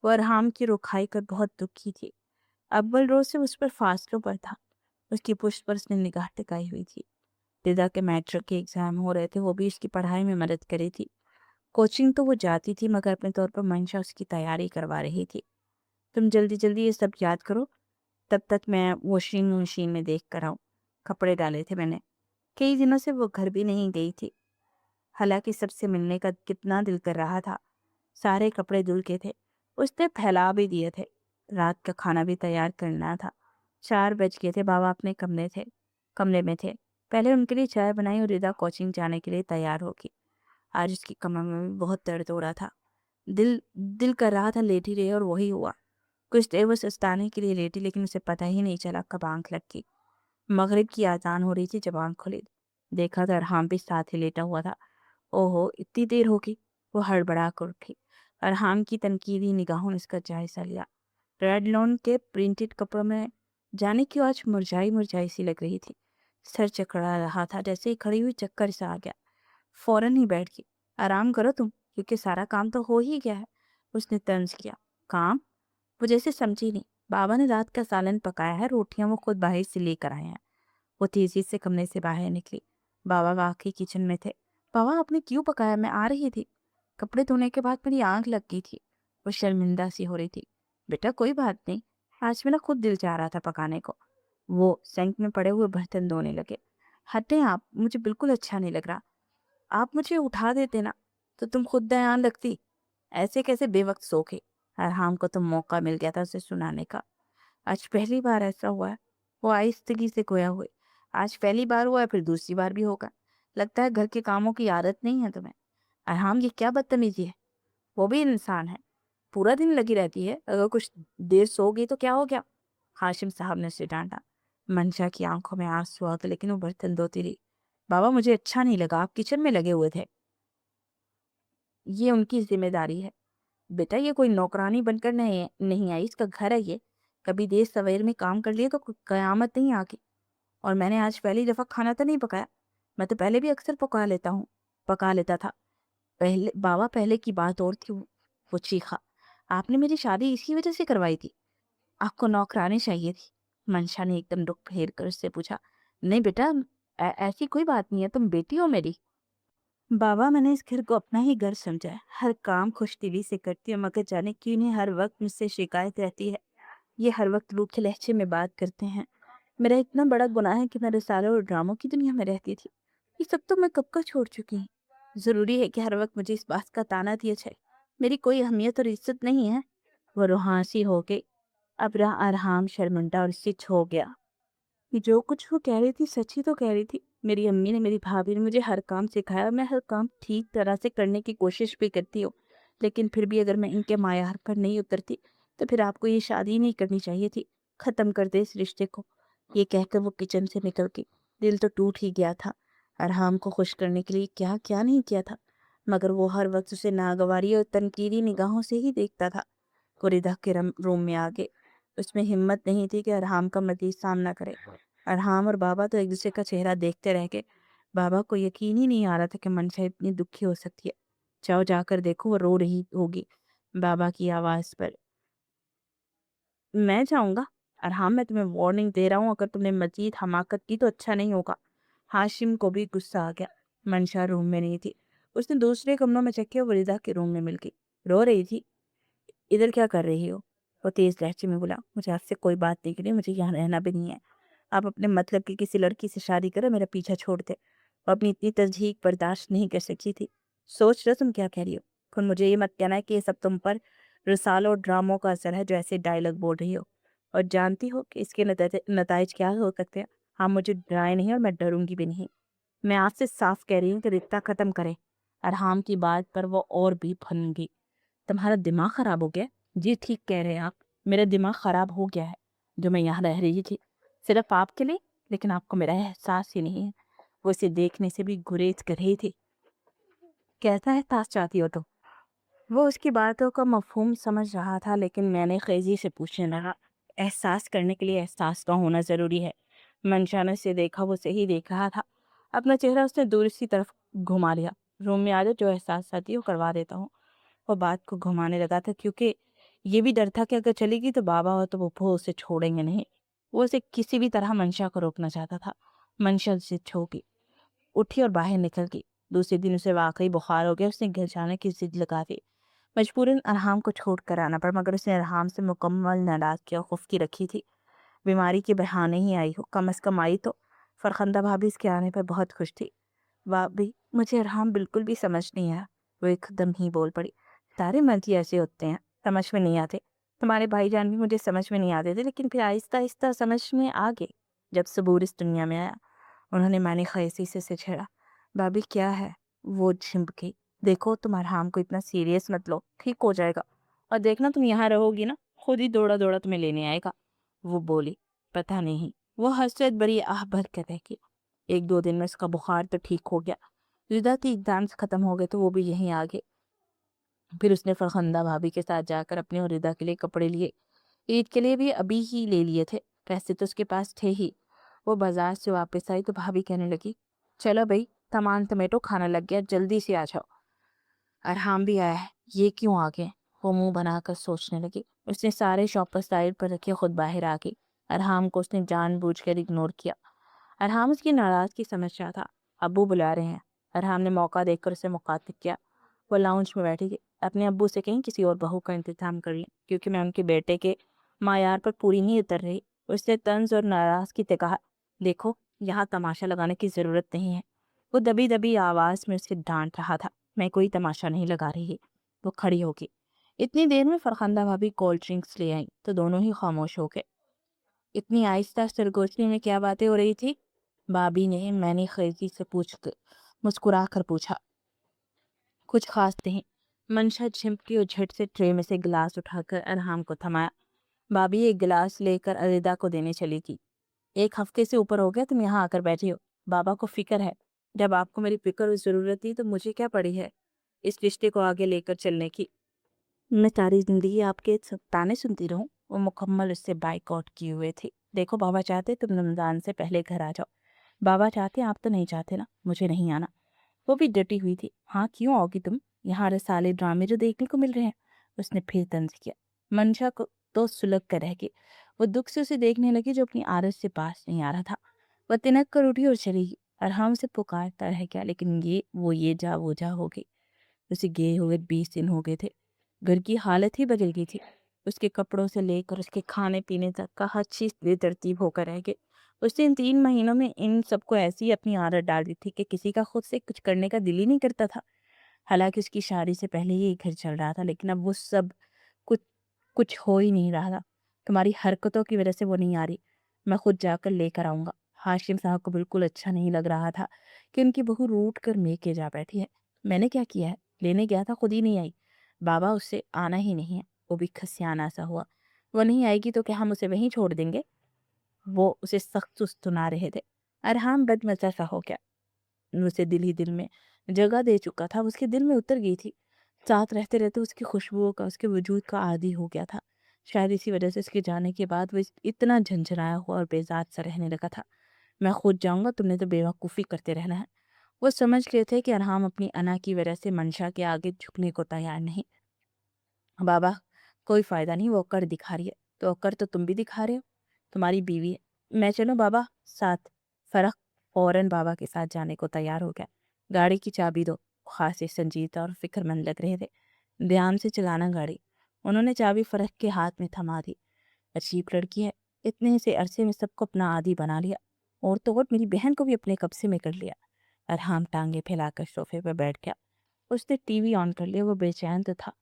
वो अरहाम की रुखाई कर बहुत दुखी थी। अव्वल रोज से उस पर फासलों पर था। उसकी पुश्त पर उसने निगाह टिकाई हुई थी। दिदा के मैट्रिक के एग्जाम हो रहे थे, वो भी उसकी पढ़ाई में मदद करी थी। कोचिंग तो वो जाती थी मगर अपने तौर पर मंशा उसकी तैयारी करवा रही थी। तुम जल्दी जल्दी ये सब याद करो, तब तक मैं वॉशिंग मशीन में देख कर आऊँ। कपड़े डाले थे मैंने। कई दिनों से वो घर भी नहीं गई थी। हालांकि सबसे मिलने का कितना दिल कर रहा था। सारे कपड़े धुल के थे। उसने फैला भी दिए थे। रात का खाना भी तैयार करना था। 4 बज गए थे। बाबा अपने कमरे में थे। पहले उनके लिए चाय बनाई और रिदा कोचिंग जाने के लिए तैयार होगी। आज उसकी कमर में भी बहुत दर्द हो रहा था। दिल दिल कर रहा था लेटी रहे और वही हुआ। कुछ देर वो सुस्ताने के लिए लेटी, लेकिन उसे पता ही नहीं चला कब आंख लग गई। मगरिब की आजान हो रही थी जब आंख खुली। देखा तो अरहाम भी साथ ही लेटा हुआ था। ओहो, इतनी देर हो गई। वो हड़बड़ा कर उठी। अरहाम की तनकीदी निगाहों ने उसका जायजा लिया। रेड लॉन के प्रिंटेड कपड़ों में जाने क्यों आज मुरझाई मुरझाई सी लग रही थी। सर चकरा रहा था, जैसे ही खड़ी हुई चक्कर सा आ गया। फौरन ही बैठ गई। आराम करो तुम, क्योंकि सारा काम तो हो ही गया है। उसने तंज किया। काम? वो जैसे समझी नहीं। बाबा ने रात का सालन पकाया है, रोटियां वो खुद बाहर से लेकर आए हैं। वो तेजी से कमरे से बाहर निकली। बाबा वाकई किचन में थे। बाबा आपने क्यों पकाया? मैं आ रही थी। कपड़े धोने के बाद मेरी आंख लग गई थी। वो शर्मिंदा सी हो रही थी। बेटा कोई बात नहीं, आज मेरा खुद दिल चाह रहा था पकाने को। वो सिंक में पड़े हुए बर्तन धोने लगे। हटें आप, मुझे बिल्कुल अच्छा नहीं लग रहा। आप मुझे उठा देते ना, तो तुम खुद ध्यान रखती। ऐसे कैसे बेवक्त सो गई? अरहाम को तो मौका मिल गया था उसे सुनाने का। आज पहली बार ऐसा हुआ है। वो आहिस्तगी से खोया हुए। आज पहली बार हुआ है, फिर दूसरी बार भी होगा। लगता है घर के कामों की आदत नहीं है तुम्हें। अरहाम ये क्या बदतमीजी है? वो भी इंसान है, पूरा दिन लगी रहती है। अगर कुछ देर सो गई तो क्या हो गया? हाशिम साहब ने उसे डांटा। मंशा की आंखों में आंसू आ गए, लेकिन वो बर्तन धोती रही। बाबा, मुझे अच्छा नहीं लगा, आप किचन में लगे हुए थे। ये उनकी जिम्मेदारी है। बेटा, ये कोई नौकरानी बनकर नहीं नहीं आई, इसका घर है ये। कभी देर सवेर में काम कर लिया तो कोई कयामत नहीं आके। और मैंने आज पहली दफा खाना तो नहीं पकाया, मैं तो पहले भी अक्सर पका लेता था। पहले बाबा, पहले की बात और थी। वो चीखा। आपने मेरी शादी इसी वजह से करवाई थी? आपको नौकरानी चाहिए थी? मंशा ने एकदम रुख फेर कर उससे पूछा। नहीं बेटा, ऐसी कोई बात नहीं है, तुम बेटी हो मेरी। बाबा, मैंने इस घर को अपना ही घर समझा है। हर काम खुशदिली से करती हूँ, मगर जाने क्यों नहीं हर वक्त मुझसे शिकायत रहती है। ये हर वक्त रूखे लहजे में बात करते हैं। मेरा इतना बड़ा गुनाह है कि मैं रिसालों और ड्रामों की दुनिया में रहती थी। ये सब तो मैं कब का छोड़ चुकी हूँ। जरूरी है कि हर वक्त मुझे इस बात का ताना दिया जाए मेरी कोई अहमियत और इज्जत नहीं है। वो रुहासी हो गई। अब अरहाम शर्मिंदा और स्टिच हो गया कि जो कुछ वो कह रही थी सच ही तो कह रही थी। मेरी अम्मी ने, मेरी भाभी ने मुझे हर काम सिखाया। मैं हर काम ठीक तरह से करने की कोशिश भी करती हूँ, लेकिन फिर भी अगर मैं इनके मायार पर नहीं उतरती तो फिर आपको ये शादी नहीं करनी चाहिए थी। ख़त्म कर दे इस रिश्ते को। ये कहकर वो किचन से निकल गई। दिल तो टूट ही गया था। अरहाम को खुश करने के लिए क्या क्या नहीं किया था, मगर वो हर वक्त उसे नागवारी और तनकीरी निगाहों से ही देखता था। कुरिदा के रूम में आ गए। उसमें हिम्मत नहीं थी कि अरहाम का मज़ीद सामना करे। अरहाम और बाबा तो एक दूसरे का चेहरा देखते रह गए। बाबा को यकीन ही नहीं आ रहा था कि मंशा इतनी दुखी हो सकती है। जाओ, जाकर देखो, वो रो रही होगी। बाबा की आवाज़ पर मैं जाऊंगा। अरहाम, मैं तुम्हें वार्निंग दे रहा हूँ, अगर तुमने मजीद हमाकत की तो अच्छा नहीं होगा। हाशिम को भी गुस्सा आ गया। मंशा रूम में नहीं थी। उसने दूसरे कमरों में चेक किया, वरीदा के रूम में मिल गई। रो रही थी। इधर क्या कर रही हो? वो तेज लहजे में बोला। मुझे आपसे कोई बात नहीं करनी, मुझे यहाँ रहना भी नहीं है। आप अपने मतलब की किसी लड़की से शादी करो, मेरा पीछा छोड़ दे। वो अपनी इतनी तजहीक बर्दाश्त नहीं कर सकती थी। सोच रहे हो तुम क्या कह रही हो? खुद मुझे ये मत कहना है कि ये सब तुम पर रिसालों और ड्रामों का असर है जो ऐसे डायलॉग बोल रही हो, और जानती हो कि इसके नताइज क्या हो सकते हैं। हाँ, मुझे डराए नहीं और मैं डरूंगी भी नहीं। मैं आपसे साफ कह रही हूँ कि रिश्ता खत्म करें। अरहाम की बात पर वो और भी भन गई। तुम्हारा दिमाग खराब हो गया है? जी ठीक कह रहे हैं आप। मेरा दिमाग खराब हो गया है। जो मैं यहाँ रह रही थी सिर्फ आपके लिए, लेकिन आपको मेरा एहसास ही नहीं है। वो इसे देखने से भी गुरेज कर रही थी। कैसा एहसास चाहती हो तुम? वो उसकी बातों का मफहूम समझ रहा था, लेकिन मैंने खेजी से पूछने लगा। एहसास करने के लिए एहसास का होना ज़रूरी है। मंशा ने उसे देखा, वो सही देख रहा था। अपना चेहरा उसने दूर सी तरफ घुमा लिया। रूम में आ जाओ, जो एहसास चाहती हो करवा देता हूँ। वो बात को घुमाने लगा था, क्योंकि ये भी डर था कि अगर चलेगी तो बाबा और तो वो उसे छोड़ेंगे नहीं। वो उसे किसी भी तरह मंशा को रोकना चाहता था। मंशा उसे छोड़ी, उठी और बाहर निकल गई। दूसरे दिन उसे वाकई बुखार हो गया। उसने घर जाने की जिद लगा दी। मजबूरन अरहाम को छोड़ कर आना पड़ा, मगर उसने अरहाम से मुकम्मल नाराज़गी और खुफ की रखी थी। बीमारी के बहाने ही आई हो, कम अज़ कम आई तो। फरखंदा भाभी इसके आने पर बहुत खुश थी। भाभी, मुझे अरहाम बिल्कुल भी समझ नहीं आया। वो एकदम ही बोल पड़ी। सारे मर्द ही ऐसे होते हैं, समझ में नहीं आते। तुम्हारे भाईजान भी मुझे समझ में नहीं आते थे, लेकिन फिर आहिस्ता आहिस्ता समझ में आ गए जब सबूर इस दुनिया में आया। उन्होंने मानी खयसी से छेड़ा। भाभी क्या है? वो झिमकी। देखो, तुम अरहाम को इतना सीरियस मत लो, ठीक हो जाएगा। और देखना, तुम यहाँ रहोगी ना, खुद ही दौड़ा दौड़ा तुम्हें लेने आएगा। वो बोली। पता नहीं। वो हसरत बड़ी आह भर कर रह गई। एक दो दिन में उसका बुखार तो ठीक हो गया। रिदा के एग्जाम्स खत्म हो गए तो वो भी यहीं आ गए। फिर उसने फरखंदा भाभी के साथ जाकर अपने और रिदा के लिए कपड़े लिए। ईद के लिए भी अभी ही ले लिए थे। पैसे तो उसके पास थे ही। वो बाजार से वापस आई तो भाभी कहने लगी, चलो भाई, सामान टमेटो खाना लग गया, जल्दी से आ जाओ। अरहाम भी आया है, ये क्यों आ गए? वो मुंह बनाकर सोचने लगी। उसने सारे शॉपर साइड पर रखे, खुद बाहर आ गई। अरहाम को उसने जानबूझकर इग्नोर किया। अरहाम उसकी नाराज़गी समझ रहा था। अब्बू बुला रहे हैं। अरहाम ने मौका देखकर उसे मुखातिब किया। वो लाउंज में बैठी थी। अपने अब्बू से कहीं किसी और बहू का इंतजाम कर लें, क्योंकि मैं उनके बेटे के मायार पर पूरी नहीं उतर रही। उसने तंज और नाराज़गी से कहा, देखो, यहाँ तमाशा लगाने की ज़रूरत नहीं है। वो दबी दबी आवाज़ में उसे डांट रहा था। मैं कोई तमाशा नहीं लगा रही। वो खड़ी होगी। इतनी देर में फरखंदा भाभी कोल्ड ड्रिंक्स ले आई तो दोनों ही खामोश हो गए। इतनी आहिस्ता सरगोशनी में क्या बातें हो रही थी? भाभी ने मैंने खिड़की से मुस्कुरा कर पूछा। कुछ खास नहीं। मंशा झिमकी और झट से ट्रे में से गिलास उठाकर अरहाम को थमाया। भाभी एक गिलास लेकर अलिदा को देने चली थी। 1 हफ्ते से ऊपर हो गया तुम यहाँ आकर बैठी हो। बाबा को फ़िक्र है। जब आपको मेरी फ़िक्र और ज़रूरत थी तो मुझे क्या पड़ी है इस रिश्ते को आगे लेकर चलने की? मैं सारी ज़िंदगी आपके सब ताने सुनती रहूँ? वो मुकम्मल उससे बाइकआउट किए हुए थी। देखो बाबा चाहते तुम रमज़ान से पहले घर आ जाओ। बाबा चाहते आप तो नहीं चाहते ना, मुझे नहीं आना। वो भी डटी हुई थी। हाँ, क्यों आओगी तुम? यहाँ रसाले ड्रामे जो देखने को मिल रहे हैं। उसने फिर तंज किया। मंशा को तो सुलग कर रह गई। वो दुख से उसे देखने लगी जो अपनी आदत से पास नहीं आ रहा था। वह तिनक कर उठी और चली गई। अरहाम से पुकारता रह गया लेकिन ये जा वो जा हो गई। उसे गए हुए 20 दिन हो गए थे। घर की हालत ही बदल गई थी। उसके कपड़ों से लेकर उसके खाने पीने तक का हर चीज़ बेतरतीब होकर रह गई। उसने इन 3 महीनों में इन सबको ऐसी अपनी आदत डाल दी थी कि किसी का खुद से कुछ करने का दिल ही नहीं करता था। हालाँकि उसकी शादी से पहले ही घर चल रहा था लेकिन अब वो सब कुछ कुछ हो ही नहीं रहा था। तुम्हारी हरकतों की वज़ह से वो नहीं आ रही। मैं खुद जाकर लेकर आऊँगा। हाशिम साहब को बिल्कुल अच्छा नहीं लग रहा था कि उनकी बहू रूठ कर मेके जा बैठी है। मैंने क्या किया है? लेने गया था खुद ही नहीं आई। बाबा उससे आना ही नहीं है। वो भी खसियाना सा हुआ। वो नहीं आएगी तो क्या हम उसे वहीं छोड़ देंगे? वो उसे सख्त सुना रहे थे। अरहाम बदमज़ा सा हो गया। उसे दिल ही दिल में जगह दे चुका था, उसके दिल में उतर गई थी। साथ रहते-रहते उसकी खुशबुओं का, उसके वजूद का आदी हो गया था। शायद इसी वजह से उसके जाने के बाद वो इतना झंझनाया हुआ और बेज़ात सा रहने लगा था। मैं खुद जाऊँगा, तुमने तो बेवकूफ़ी करते रहना है। वो समझ गए थे कि अरहाम अपनी अना की वजह से मंशा के आगे झुकने को तैयार नहीं। बाबा, कोई फ़ायदा नहीं, वो अकड़ दिखा रही है। तो अकड़ तो तुम भी दिखा रहे हो, तुम्हारी बीवी है। मैं चलूँ बाबा साथ? फ़र्क फ़ौरन बाबा के साथ जाने को तैयार हो गया। गाड़ी की चाबी दो। खासे संजीदा और फ़िक्रमंद लग रहे थे। ध्यान से चलाना गाड़ी। उन्होंने चाबी फ़र्क के हाथ में थमा दी। अजीब लड़की है, इतने से अरसे में सबको अपना आदी बना लिया। और तो और मेरी बहन को भी अपने कब्ज़े में कर लिया। अरहाम टाँगें फैलाकर सोफ़े पर बैठ गया। उसने टीवी ऑन कर लिया। वो बेचैन तो था।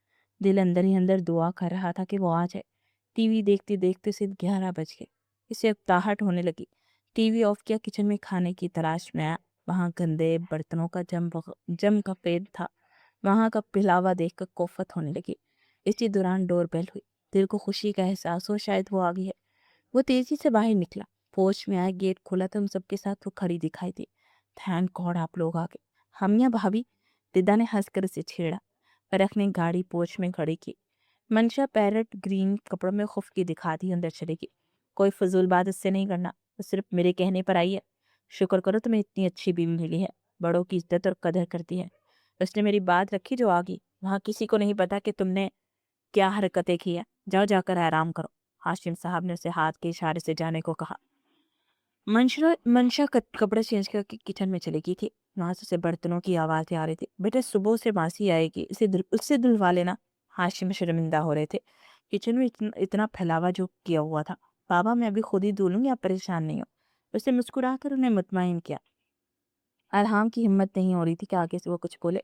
दिल अंदर ही अंदर दुआ कर रहा था कि वो आ जाए। टीवी देखते देखते सिर्फ 11 बज गए। इसे अकताहट होने लगी। टीवी ऑफ किया, किचन में खाने की तलाश में आया। वहाँ गंदे बर्तनों का जम का पेड़ था। वहाँ का पिलावा देखकर कोफत होने लगी। इसी दौरान डोरबेल हुई। दिल को खुशी का एहसास हो शायद वो आ गई है। वो तेजी से बाहर निकला। पोर्च में आया, गेट खोला तो उन सबके साथ वो खड़ी दिखाई दी। थैंक गॉड आप लोग आ गए। हम या भाभी? दिदा ने हंसकर उसे छेड़ा। परख ने गाड़ी पोर्च में खड़ी की। मंशा पैरेट ग्रीन कपड़ों में खुफ की दिखा दी अंदर चलेगी। कोई फजूल बात इससे नहीं करना, वो सिर्फ मेरे कहने पर आई है। शुक्र करो तुम्हें इतनी अच्छी बीवी मिली है। बड़ों की इज्जत और कदर करती है। उसने मेरी बात रखी जो आ गई। वहाँ किसी को नहीं पता कि तुमने क्या हरकतें की है। जाओ जाकर आराम करो। हाशिम साहब ने उसे हाथ के इशारे से जाने को कहा। मंशा कपड़े चेंज करके किचन में चली गई थी। वहां से उसे बर्तनों की आवाज़ें आ रही थी। बेटे सुबह से मासी आएगी, उससे धुलवा लेना। हाशिम शर्मिंदा हो रहे थे। किचन में इतना फैलावा जो किया हुआ था। बाबा मैं अभी खुद ही धो लूंगी, आप परेशान नहीं हो। उसने मुस्कुराकर उन्हें मुतमईन किया। अरहाम की हिम्मत नहीं हो रही थी कि आगे से वो कुछ बोले।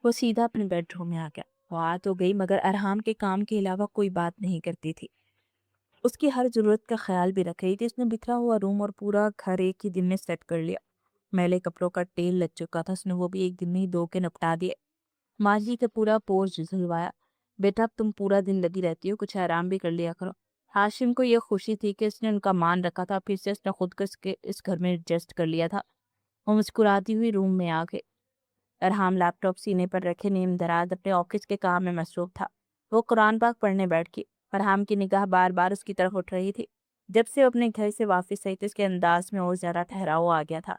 वो सीधा अपने बेडरूम में आ गया। वो आ तो गई मगर अरहाम के काम के अलावा कोई बात नहीं करती थी। उसकी हर ज़रूरत का ख़्याल भी रख रही थी। उसने बिखरा हुआ रूम और पूरा घर एक ही दिन में सेट कर लिया। मैले कपड़ों का टेल लग चुका था, उसने वो भी एक दिन में ही धो के निपटा दिए। माँ जी का पूरा पोर्च धुलवाया। बेटा अब तुम पूरा दिन लगी रहती हो, कुछ आराम भी कर लिया करो। हाशिम को ये खुशी थी कि उसने उनका मान रखा था। फिर से उसने खुद को इस घर में एडजस्ट कर लिया था। वो मुस्कुराती हुई रूम में आ गई। अरहाम लैपटॉप सीने पर रखे नीम दराज अपने ऑफिस के काम में मसरूफ था। वो कुरान पाक पढ़ने बैठ गई। अरहाम की निगाह बार बार उसकी तरफ उठ रही थी। जब से वो अपने घर से वापस आई तो उसके अंदाज में और ज़्यादा ठहराव आ गया था।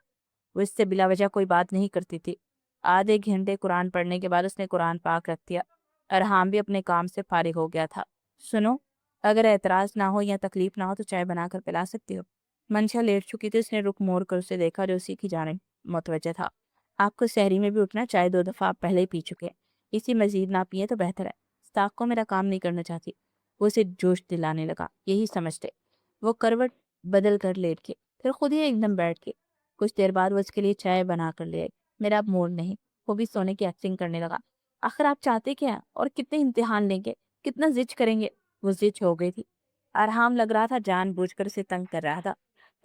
वो इससे बिला वजह कोई बात नहीं करती थी। आधे घंटे कुरान पढ़ने के बाद उसने कुरान पाक रख दिया। अरहाम भी अपने काम से फारिग हो गया था। सुनो, अगर एतराज़ ना हो या तकलीफ ना हो तो चाय बनाकर पिला सकती हो। मंशा लेट चुकी थी। उसने रुक मोड़ कर उसे देखा जो उसी की जानिब मुतवज्जह था। आपको शहरी में भी उठना, चाय 2 दफ़ा आप पहले ही पी चुके हैं। इसी मज़ीद ना पिए तो बेहतर है। साख को मेरा काम नहीं करना चाहती। वो उसे जोश दिलाने लगा। यही समझते। वो करवट बदल कर लेट के फिर खुद ही एकदम बैठ के कुछ देर बाद वो उसके लिए चाय बना कर ले आई। मेरा अब मूड नहीं। वो भी सोने की एक्टिंग करने लगा। आखिर आप चाहते क्या हैं और कितने इम्तिहान लेंगे, कितना जिद करेंगे? वो जिद हो गई थी। अरहाम लग रहा था जानबूझकर उसे तंग कर रहा था।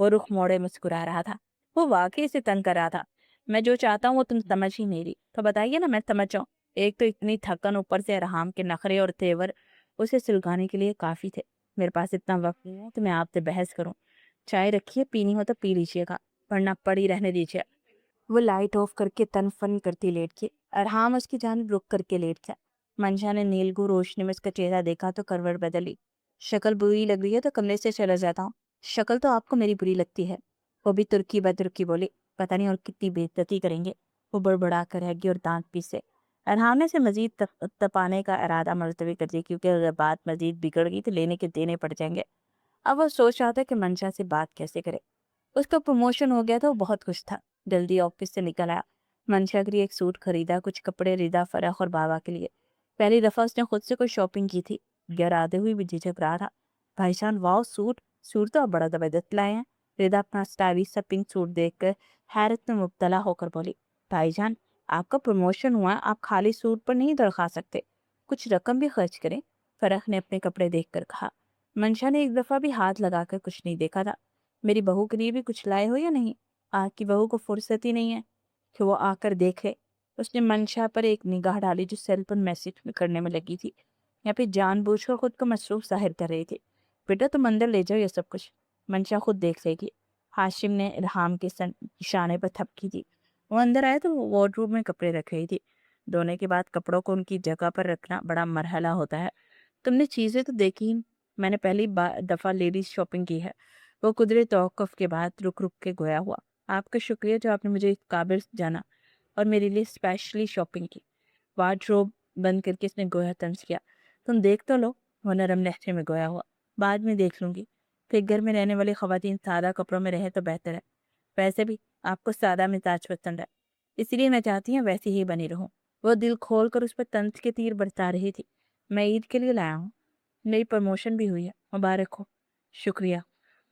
वो रुख मोड़े मुस्कुरा रहा था। वो वाकई से तंग कर रहा था। मैं जो चाहता हूँ वो तुम समझ ही नहीं रही, तो बताइए ना मैं समझ जाऊँ। एक तो इतनी थकन, ऊपर से अरहाम के नखरे और तेवर उसे सुलगाने के लिए काफ़ी थे। मेरे पास इतना वक्त नहीं है तो मैं आपसे बहस करूँ। चाय रखी है, पीनी हो तो पी लीजिएगा, वरना पड़ी रहने दीजिए। वो लाइट ऑफ करके तन फन करती लेट गई। अरहाम उसकी जान रुक करके लेट गया। मंशा ने नीलगू रोशनी में उसका चेहरा देखा तो करवट बदली। शक्ल बुरी लग रही है तो कमरे से चला जाता हूँ। शक्ल तो आपको मेरी बुरी लगती है, वो भी तुर्की बदरुकी बोली। पता नहीं और कितनी बेइज्जती करेंगे। वो बड़बड़ा कर रहेगी और दांत पीसे। अरहाम ने से मजीद तपाने का इरादा मुलतवी कर दिया, क्योंकि अगर बात मजीद बिगड़ गई तो लेने के देने पड़ जाएंगे। अब वो सोच रहा था कि मंशा से बात कैसे करे। उसका प्रमोशन हो गया था, वो बहुत खुश था। जल्दी ऑफिस से निकल आया। मंशा के लिए एक सूट खरीदा, कुछ कपड़े रिदा फराख और बाबा के लिए। पहली दफा उसने खुद से कोई शॉपिंग की थी। घर आते हुए भी झिझक रहा था। भाईजान वाह, सूट सूट तो आप बड़ा जबरदस्त लाए हैं। रिदा अपना स्टाइलिश सा पिंक सूट देखकर हैरत में मुब्तला होकर बोली, भाईजान आपका प्रमोशन हुआ, आप खाली सूट पर नहीं दरखा सकते, कुछ रकम भी खर्च करें। फरख ने अपने कपड़े देखकर कहा। मंशा ने एक दफा भी हाथ लगाकर कुछ नहीं देखा था। मेरी बहू के लिए भी कुछ लाए हो या नहीं? आपकी बहू को फुर्सत ही नहीं है कि वो आकर देखे। उसने मंशा पर एक निगाह डाली जो सेल पर मैसेज करने में लगी थी, या फिर जानबूझकर खुद को मसरूफ जाहिर कर रही थी। बेटा तुम अंदर ले जाओ ये सब कुछ, मंशा खुद देख लेगी। हाशिम ने इल्हाम के इशारे पर थपकी दी। वो अंदर आए तो वो वार्डरोब में कपड़े रख रही थी। धोने के बाद कपड़ों को उनकी जगह पर रखना बड़ा मरहला होता है। तुमने चीज़ें तो देखी ही। मैंने पहली दफ़ा लेडीज शॉपिंग की है। वो कुदरत तौक़ुफ़ के बाद रुक रुक के गोया हुआ। आपका शुक्रिया जो आपने मुझे इस काबिल जाना और मेरे लिए स्पेशली शॉपिंग की। वार्डरोब बंद करके इसने गोया तंज किया। तुम देख तो लो, वो नरम लहजे में गोया हुआ। बाद में देख लूंगी। फिर घर में रहने वाली खवातीन सादा कपड़ों में रहे तो बेहतर है। वैसे भी आपको सादा मिजाज पसंद है, इसलिए मैं चाहती हूँ वैसी ही बनी रहूं। वो दिल खोल कर उस पर तंज के तीर बरसा रही थी। मैं ईद के लिए लाया हूँ, मेरी प्रमोशन भी हुई है, मुबारक हो। शुक्रिया।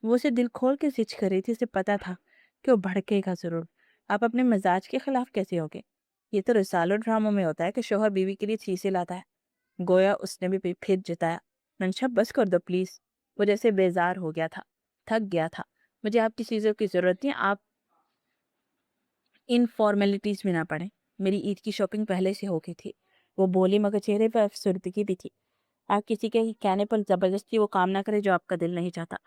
वो उसे दिल खोल के जिद कर रही थी। उसे पता था कि वो भड़केगा जरूर। आप अपने मिजाज के खिलाफ कैसे होगे? ये तो रिसालो ड्रामों में होता है कि शोहर बीवी के लिए चीजें लाता है। गोया उसने भी फिर जताया। मंशा बस कर दो प्लीज। वो जैसे बेजार हो गया था, थक गया था। मुझे आपकी चीजों की जरूरत नहीं, आप इन फॉर्मेलिटीज में ना पड़े। मेरी ईद की शॉपिंग पहले से हो गई थी, वो बोली, मगर चेहरे पर अफसरदगी भी थी। आप किसी के कहने पर जबरदस्ती वो काम ना करे जो आपका दिल नहीं चाहता।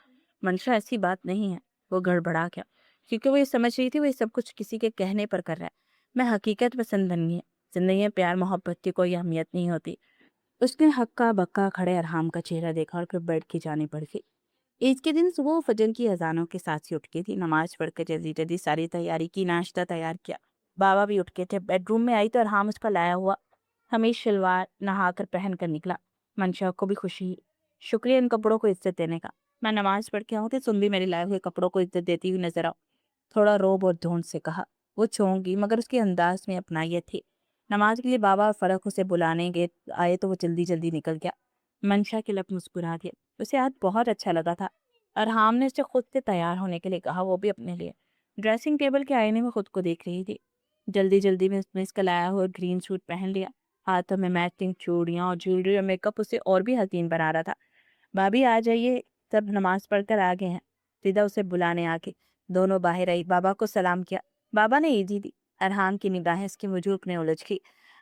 मंशा ऐसी बात नहीं है। वो गड़बड़ा गया, क्योंकि वो ये समझ रही थी वो ये सब कुछ किसी के कहने पर कर रहा है। मैं हकीकत पसंद बनी है। जिंदगी में प्यार मोहब्बत की कोई अहमियत नहीं होती। उसने हक्का बक्का खड़े अरहाम का चेहरा देखा और फिर बेड की जाने पड़ गई। ईद के दिन सुबह वो फजर की अजानों के साथ ही उठ गई थी। नमाज पढ़कर जल्दी जल्दी सारी तैयारी की, नाश्ता तैयार किया। बाबा भी उठ के थे। बेडरूम में आई तो अरहाम उसका लाया हुआ हमेश शलवार नहाकर पहन कर निकला। मंशा को भी खुशी हुई। शुक्रिया इन कपड़ों को इज्जत देने का। मैं नमाज पढ़ के आऊँ तो तुम भी मेरे लाए हुए कपड़ों को इज्जत देती हुई नजर आओ, थोड़ा रोब और धोन से कहा। वो चौंकी, मगर उसके अंदाज में अपनायत थी। नमाज के लिए बाबा और फरक उसे बुलाने गए आए तो वो जल्दी जल्दी निकल गया। मंशा के लब मुस्कुरा दिया। उसे आज बहुत अच्छा लगा था। अरहाम ने उसे खुद से तैयार होने के लिए कहा, वो भी अपने लिए। ड्रेसिंग टेबल के आईने में खुद को देख रही थी। जल्दी जल्दी में उसने इसका लाया हुआ ग्रीन सूट पहन लिया। हाथों में मैचिंग चूड़ियाँ और ज्वेलरी और मेकअप उसे और भी हसीन बना रहा था। भाभी आ जाइए, सब नमाज पढ़कर आ गए हैं। सीधा उसे बुलाने आके दोनों बाहर आई। बाबा को सलाम किया। बाबा ने ईदी दी। अरहाम की निगाहें उसके वजूद में उलझ गई।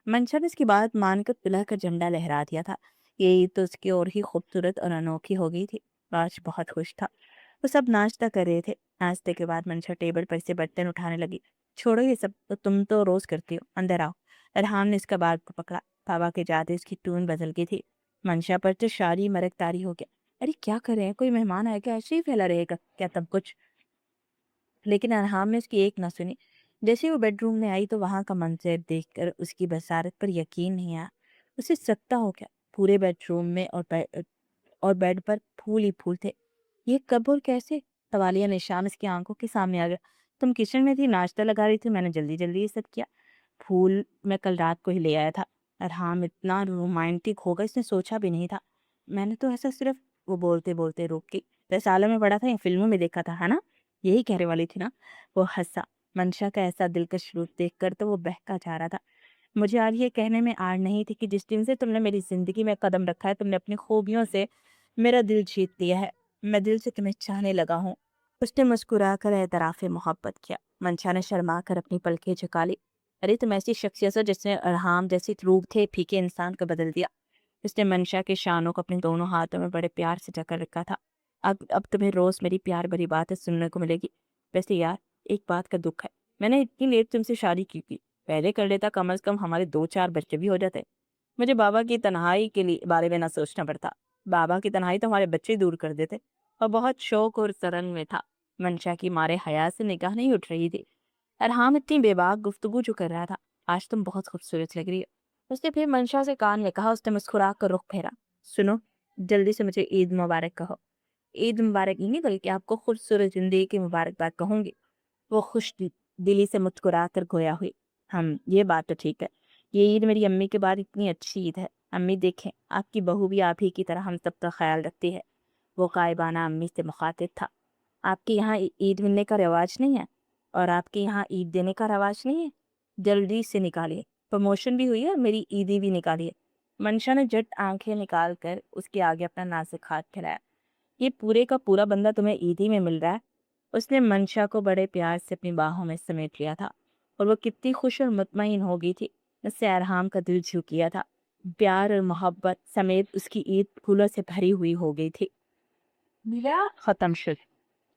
मंशा ने इसकी बात मानकर पिला कर झंडा लहरा दिया था। ये ईद तो उसकी और ही खूबसूरत और अनोखी हो गई थी। आज बहुत खुश था। वो सब नाश्ता कर रहे थे। नाश्ते के बाद मंशा टेबल पर से बर्तन उठाने लगी। छोड़ो ये सब, तो तुम तो रोज करती हो, अंदर आओ। अरहाम ने इसका बाल को पकड़ा। बाबा के जाते इसकी टून बदल गई थी। मंशा पर तो शारी मरक तारी हो गया। अरे क्या कर रहे हैं, कोई मेहमान आएगा, ऐसे ही फैला रहेगा क्या तब कुछ? लेकिन अरहाम ने उसकी एक ना सुनी। जैसे ही वो बेडरूम में आई तो वहां का मंजर देखकर उसकी बसारत पर यकीन नहीं आया। उसे सकता हो क्या, पूरे बेडरूम में और बेड पर फूल ही फूल थे। ये कब और कैसे? तवालिया निशान उसकी आंखों के सामने आ गया। तुम किचन में थी, नाश्ता लगा रही थी, मैंने जल्दी जल्दी ये सब किया। फूल मैं कल रात को ही ले आया था। अरहाम इतना रोमांटिक होगा इसने सोचा भी नहीं था। मैंने तो ऐसा सिर्फ, वो बोलते बोलते रोक गई। रसालों में पढ़ा था या फिल्मों में देखा था, है ना? यही कहने वाली थी ना? वो हंसा। मंशा का ऐसा दिलकश रूप देखकर तो वो बहका जा रहा था। मुझे आज ये कहने में आड़ नहीं थी कि जिस दिन से तुमने मेरी जिंदगी में कदम रखा है, तुमने अपनी खूबियों से मेरा दिल जीत लिया है। मैं दिल से तुम्हें चाहने लगा हूँ। उसने मुस्कुरा कर एतराफ़े मोहब्बत किया। मंशा ने शर्मा कर अपनी पलकें झुका ली। अरे तुम ऐसी शख्सियत हो जिसने अरहाम जैसे रूप थे फीके इंसान को बदल दिया। उसने मंशा के शानों को अपने दोनों हाथों में बड़े प्यार से जकड़ रखा था। अब तुम्हें रोज़ मेरी प्यार भरी बातें सुनने को मिलेगी। वैसे यार, एक बात का दुःख है, मैंने इतनी लेट तुमसे शादी की थी। पहले कर लेता कम से कम हमारे 2-4 बच्चे भी हो जाते। मुझे बाबा की तन्हाई के लिए बारे में ना सोचना पड़ता। बाबा की तन्हाई तो हमारे बच्चे ही दूर कर देते। और बहुत शौक और सरन में था। मंशा की मारे हया से निगाह नहीं उठ रही थी। अरहाम इतनी बेबाक गुफ्तगू जो कर रहा था, आज तुम बहुत खूबसूरत लग रही हो। उसने फिर मंशा से कान में कहा। उसने मुस्कुरा कर रुख फेरा। सुनो, जल्दी से मुझे ईद मुबारक कहो। ईद मुबारक ही नहीं बल्कि आपको खूबसूरत जिंदगी की मुबारकबाद कहूंगी। वो दिली से मुस्कुरा कर गोया हुई। ये बात तो ठीक है। ये ईद मेरी अम्मी के बाद इतनी अच्छी ईद है। अम्मी देखें, आपकी बहू भी आप ही की तरह हम सबका ख्याल रखती है। वो कायबाना अम्मी से मुखातिब था। आपके यहाँ ईद मिलने का रिवाज नहीं है और आपके यहाँ ईद देने का रिवाज नहीं है। जल्दी से निकालिए। प्रमोशन भी हुई है और मेरी ईदी भी निकालिए। मंशा ने झट आंखें निकाल कर उसके आगे अपना नाजुक हाथ फैलाया। ये पूरे का पूरा बंदा तुम्हें ईदी में मिल रहा है। उसने मंशा को बड़े प्यार से अपनी बाहों में समेट लिया था और वो कितनी खुश और मुतमईन हो गई थी। उससे अरहाम का दिल झुक गया था। प्यार और मोहब्बत समेत उसकी ईद फूलों से भरी हुई हो गई थी। खत्म शुरू।